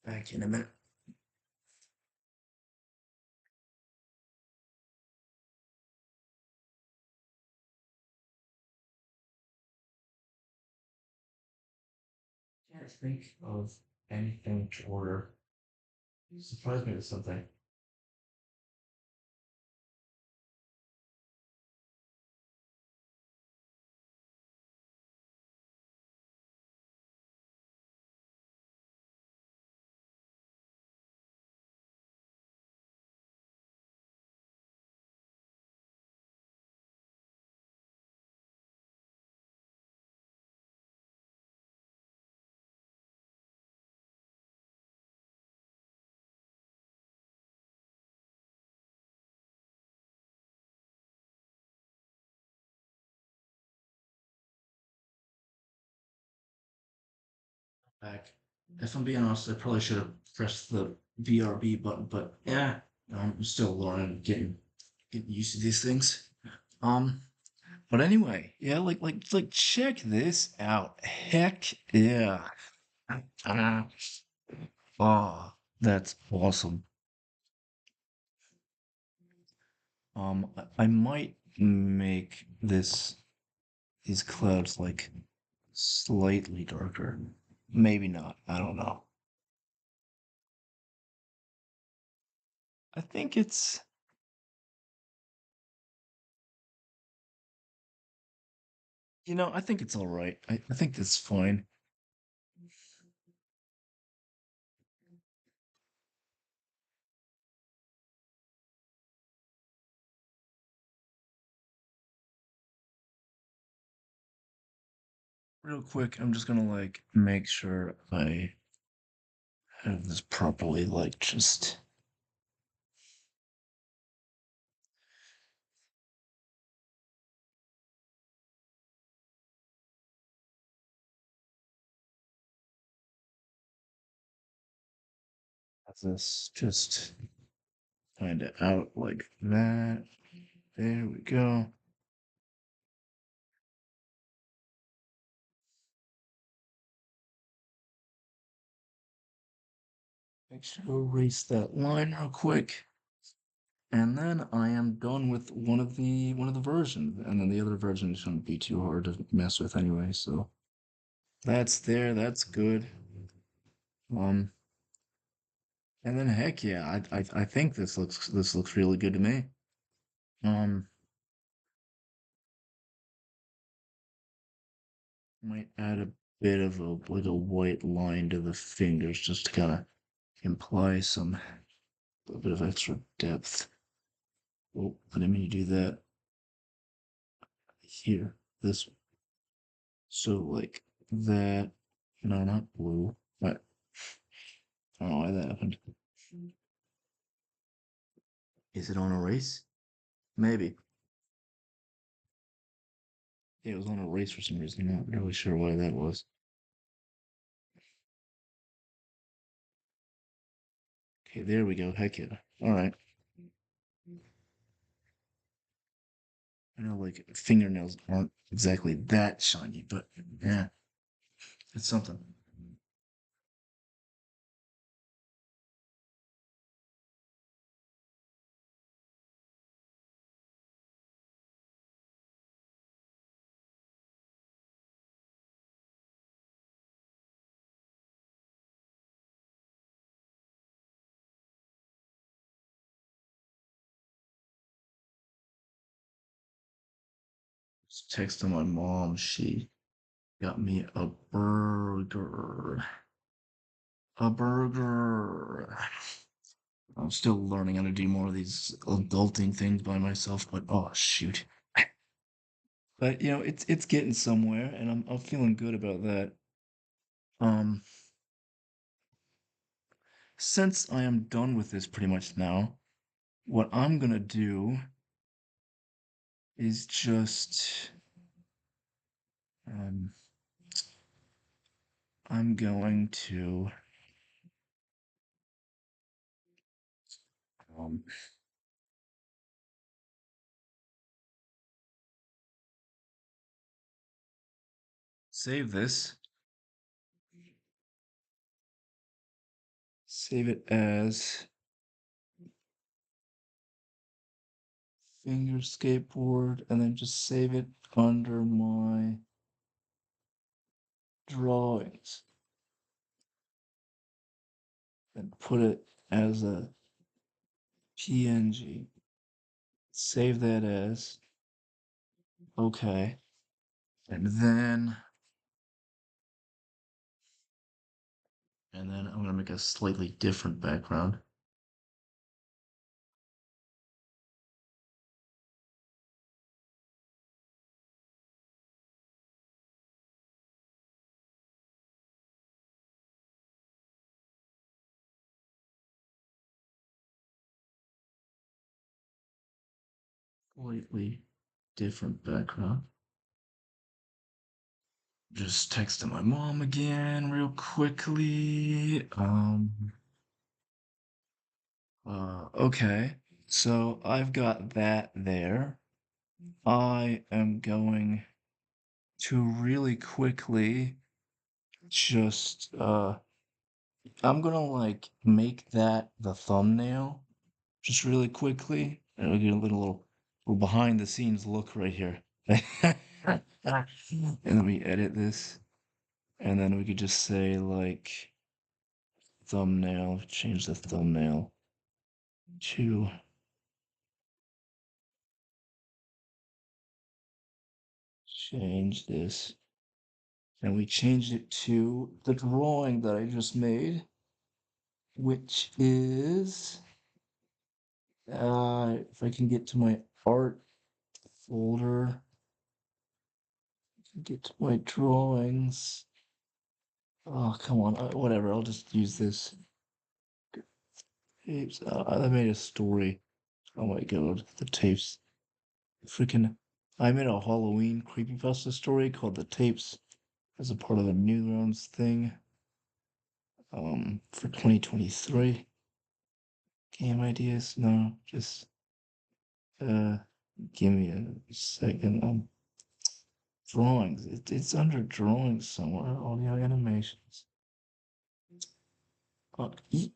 Back in a minute. Can't think of anything to order. You surprised me with something. Back. If I'm being honest, I probably should have pressed the VRB button, but yeah, I'm still learning, getting used to these things. Um, but anyway, yeah, like check this out. Heck yeah. Ah, oh, that's awesome. I might make these clouds like slightly darker. Maybe not. I don't know. I think it's, I think it's all right. I think it's fine. Real quick, I'm just gonna like make sure I have this properly, like just have this just kind of out like that. There we go. Make sure to erase that line real quick. And then I am done with one of the versions, and then the other version shouldn't be too hard to mess with anyway. So that's there. That's good. Um, and then heck yeah, I think this looks really good to me. Um, might add a bit of a white line to the fingers just to kind of imply a bit of extra depth. Oh, I didn't mean to do that here. This so like that. No, not blue. But I don't know why that happened. Is it on erase? Maybe. Yeah, it was on erase for some reason. I'm not really sure why that was. Okay, there we go. Heck yeah. All right. I know like fingernails aren't exactly that shiny, but yeah, it's something. Just texting my mom. She got me a burger. A burger. I'm still learning how to do more of these adulting things by myself, but oh shoot. But it's getting somewhere, and I'm feeling good about that. Um, since I am done with this pretty much now, what I'm gonna do is just um, I'm going to um, save this, save it as finger skateboard, and then just save it under my drawings and put it as a PNG. Save that as okay. And then I'm gonna make a slightly different background. Slightly different background. Just texting my mom again real quickly. Okay. So I've got that there. I am going to really quickly just I'm gonna like make that the thumbnail just really quickly. And we'll get a little behind the scenes look right here. And then we edit this. And then we could just say like thumbnail, change the thumbnail to change this. And we changed it to the drawing that I just made, which is if I can get to my art folder, get to my drawings. Oh, come on. Whatever. I'll just use this. Tapes. I made a story. Oh my god. The tapes. Freaking. I made a Halloween creepypasta story called The Tapes as a part of the Newgrounds thing. For 2023. Game ideas? No, just uh, give me a second. Drawings. It's under drawings somewhere. Audio animations.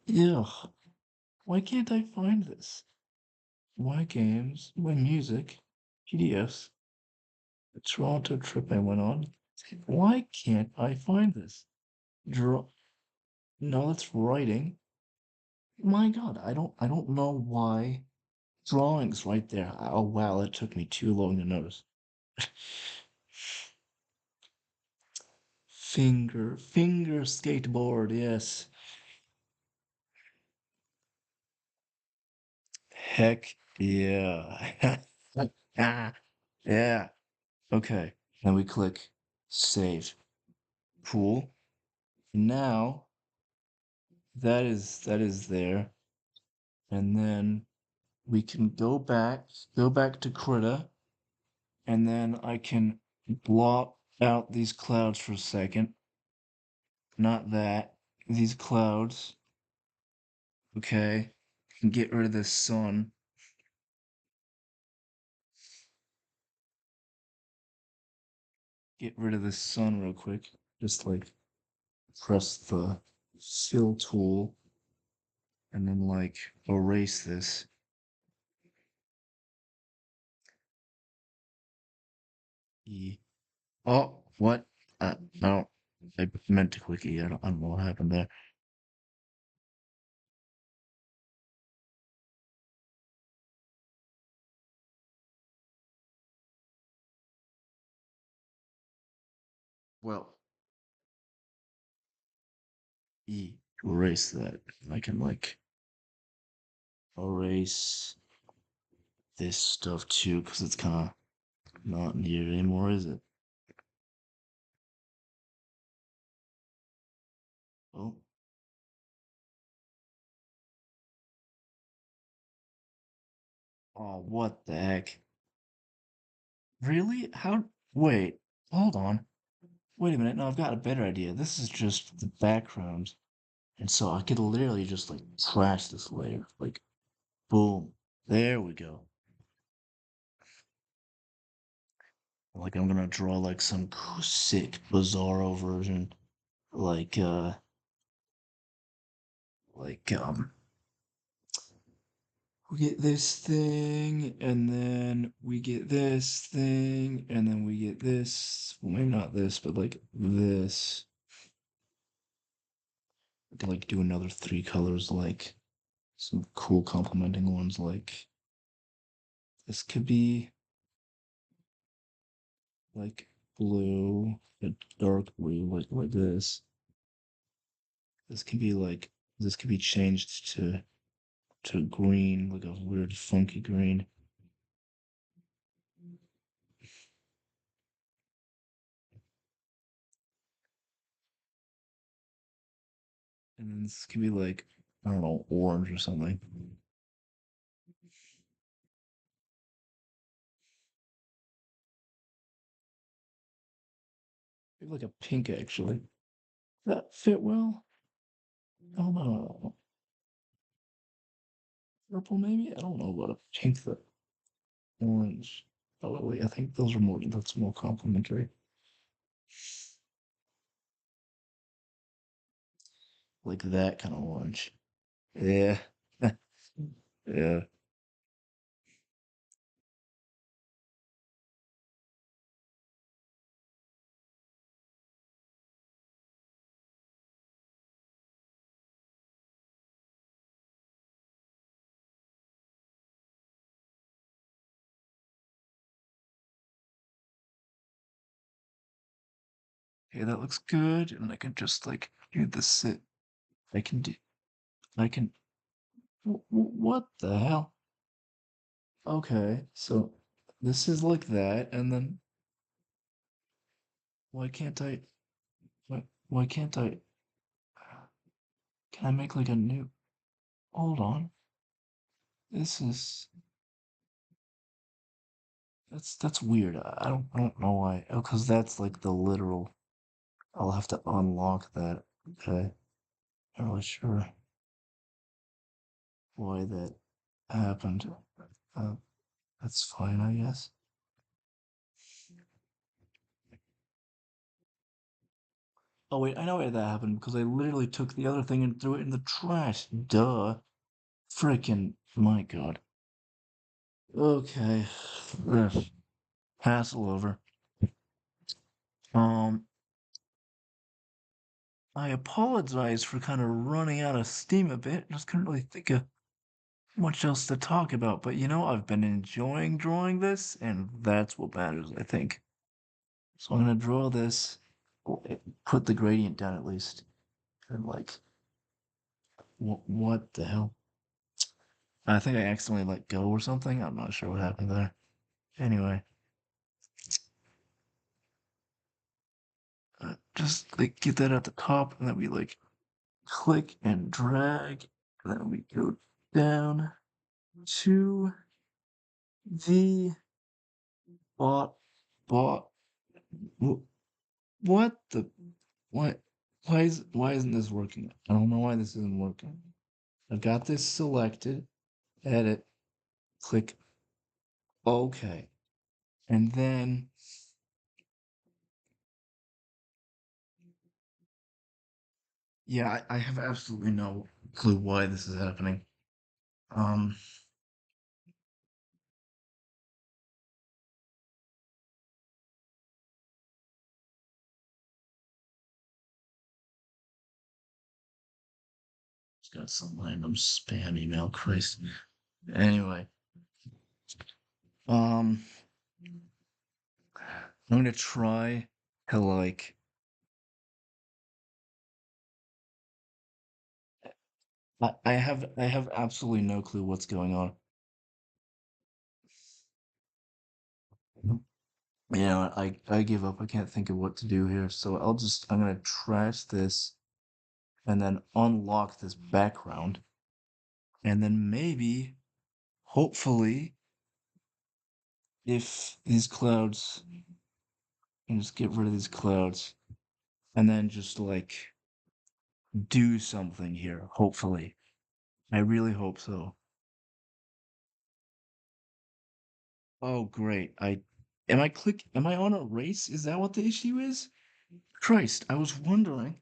Yeah. Why can't I find this? My games, my music, PDFs, the Toronto trip I went on. Why can't I find this? Draw. No, that's writing. My God, I don't know why. Drawings right there. Oh wow, it took me too long to notice. Finger skateboard, yes. Heck yeah. Ah, yeah. Okay. Then we click save. Cool. Now that is there. And then we can go back to Krita, and then I can block out these clouds for a second. Not that. These clouds. Okay. Get rid of this sun. Get rid of this sun real quick. Just like press the fill tool and then like erase this. E. Oh, what? No, I meant to click E. I don't know what happened there. Well, E to erase that. I can like erase this stuff too because it's kind of not needed anymore, is it? Oh, oh, what the heck? Really? How? Wait, hold on. Wait a minute. No, I've got a better idea. This is just the background. And so I could literally just like trash this layer. Like, boom. There we go. Like I'm gonna draw like some sick, bizarro version. Like, like we get this thing, and then we get this thing, and then we get this. Well, maybe not this, but like this. We can like do another three colors, like some cool complementing ones. Like this could be like blue, a dark blue, like this. This can be like this could be changed to green, like a weird funky green. And then this could be like, I don't know, orange or something. Maybe like a pink actually. That fit well? I don't know. Purple maybe? I don't know about a pink that orange. Oh wait, I think those are more that's more complimentary. Like that kind of orange. Yeah. Yeah. Okay, that looks good. And I can just like do the sit. I can do I can what the hell? Okay, so this is like that, and then why can't I why can't I can I make like a new hold on. This is that's weird. I don't know why. Oh, because that's like the literal. I'll have to unlock that. Okay. Not really sure why that happened. Uh, that's fine, I guess. Oh wait, I know why that happened because I literally took the other thing and threw it in the trash. Duh. Freaking my god. Okay. Ugh. Hassle over. Um, I apologize for kind of running out of steam a bit. Just couldn't really think of much else to talk about. But you know, I've been enjoying drawing this, and that's what matters, I think. So I'm gonna draw this, put the gradient down at least, and like, what the hell? I think I accidentally let go or something. I'm not sure what happened there. Anyway, just like get that at the top, and then we like click and drag, and then we go down to the bot bot. What the what? Why isn't this working? I don't know why this isn't working. I've got this selected. Edit. Click OK. And then yeah, I have absolutely no clue why this is happening. Um, just got some random spam email, Christ. Anyway, um, I'm gonna try to like I have absolutely no clue what's going on. Yeah, I give up. I can't think of what to do here. So I'm gonna trash this and then unlock this background. And then maybe, hopefully, if these clouds and just get rid of these clouds and then just like do something here, hopefully. I really hope so. Oh great. Am I on a race? Is that what the issue is? Christ, I was wondering.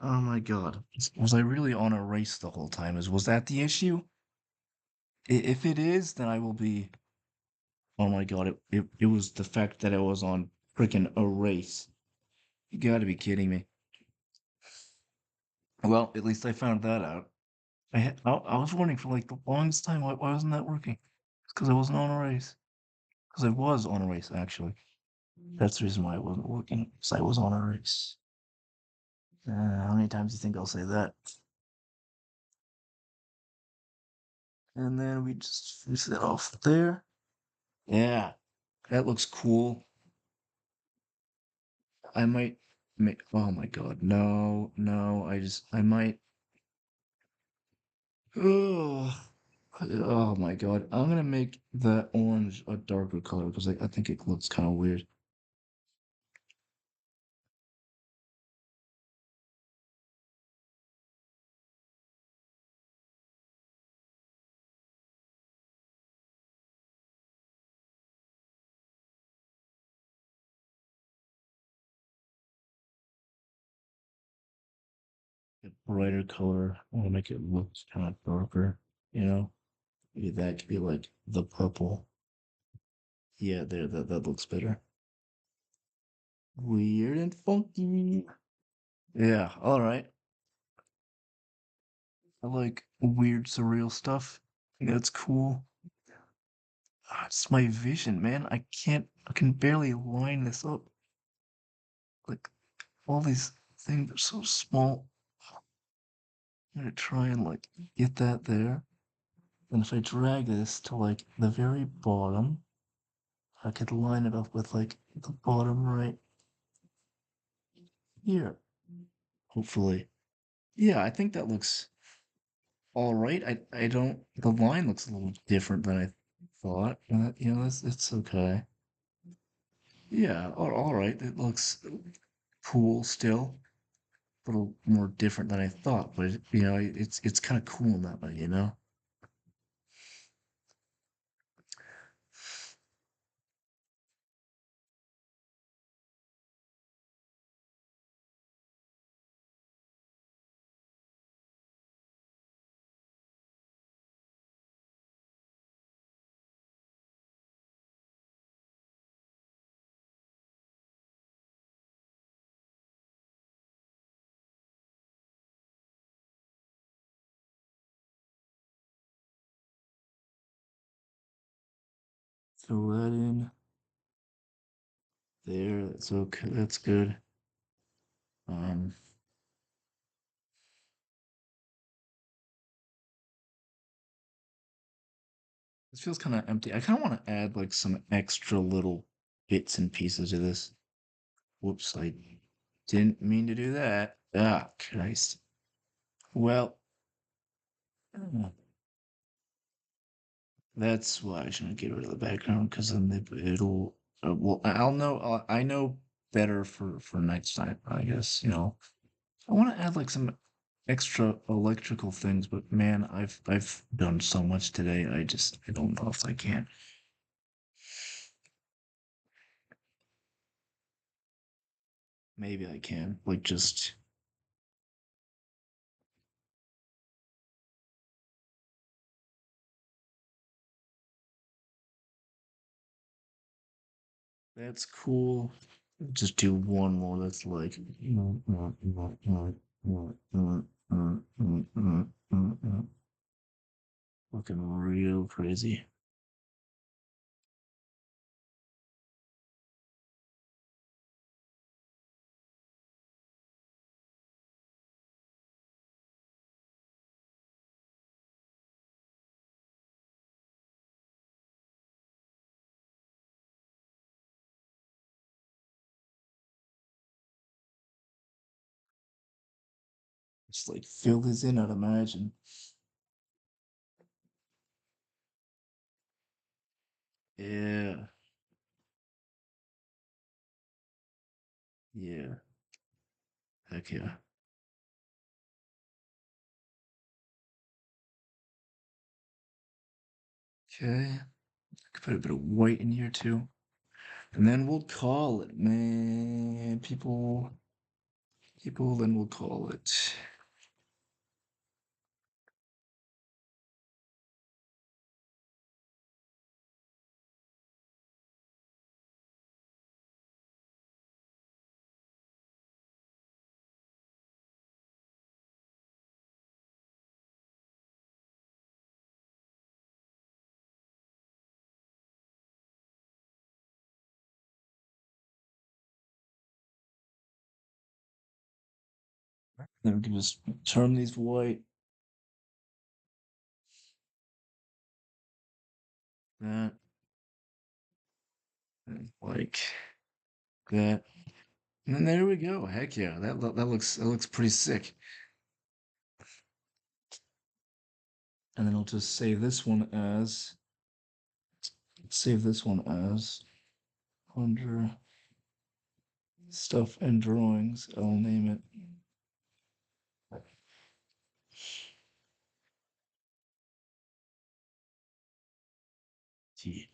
Oh my god. Was I really on a race the whole time? Was that the issue? If it is, then I will be. Oh my god, it was the fact that I was on freaking a race. You gotta be kidding me. Well, at least I found that out. I was wondering for like the longest time why wasn't that working? It's because I wasn't on a race. Because I was on a race actually. That's the reason why it wasn't working. Because I was on a race. How many times do you think I'll say that? And then we just finish that off there. Yeah, that looks cool. I might make. Oh my god, no, no. I might. Oh, oh my god. I'm gonna make the orange a darker color because I think it looks kind of weird. A brighter color. I want to make it look kind of darker, you know? Maybe that could be like the purple. Yeah, there, that looks better. Weird and funky. Yeah, all right. I like weird, surreal stuff. That's cool. It's my vision, man. I can barely line this up. Like, all these things are so small. I'm gonna try and, like, get that there. And if I drag this to, like, the very bottom, I could line it up with, like, the bottom right here, hopefully. Yeah, I think that looks all right. I don't. The line looks a little different than I thought. You know, it's okay. Yeah, all right. It looks cool still. A little more different than I thought, but you know, it's kind of cool in that way. You know. Fill that in there. That's okay. That's good. Um, this feels kind of empty. I kind of want to add like some extra little bits and pieces to this. Whoops, I didn't mean to do that. Ah, Christ. Well, uh, that's why I shouldn't get rid of the background because then it'll. Well, I'll know. I know better for next time. I guess you know. I want to add like some. extra electrical things, but man, I've done so much today. I don't know if I can. Maybe I can. Like just that's cool. Just do one more that's like looking real crazy. Just like fill this in, I'd imagine. Yeah, yeah. Heck yeah. Okay. Could put a bit of white in here too. And then we'll call it, man. People, then we'll call it. Then we can just turn these white. That and like that. And then there we go. Heck yeah. That looks pretty sick. And then I'll just save this one as under stuff and drawings. I'll name it T.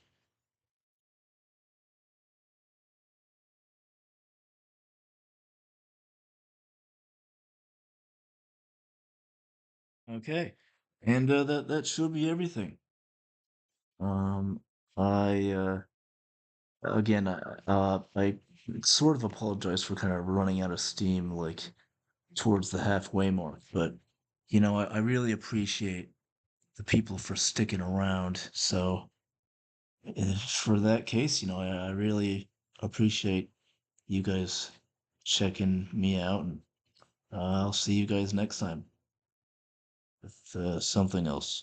Okay. And that should be everything. Um I again I sort of apologize for kind of running out of steam like towards the halfway mark, but I really appreciate the people for sticking around. So for that case, I really appreciate you guys checking me out, and I'll see you guys next time with something else.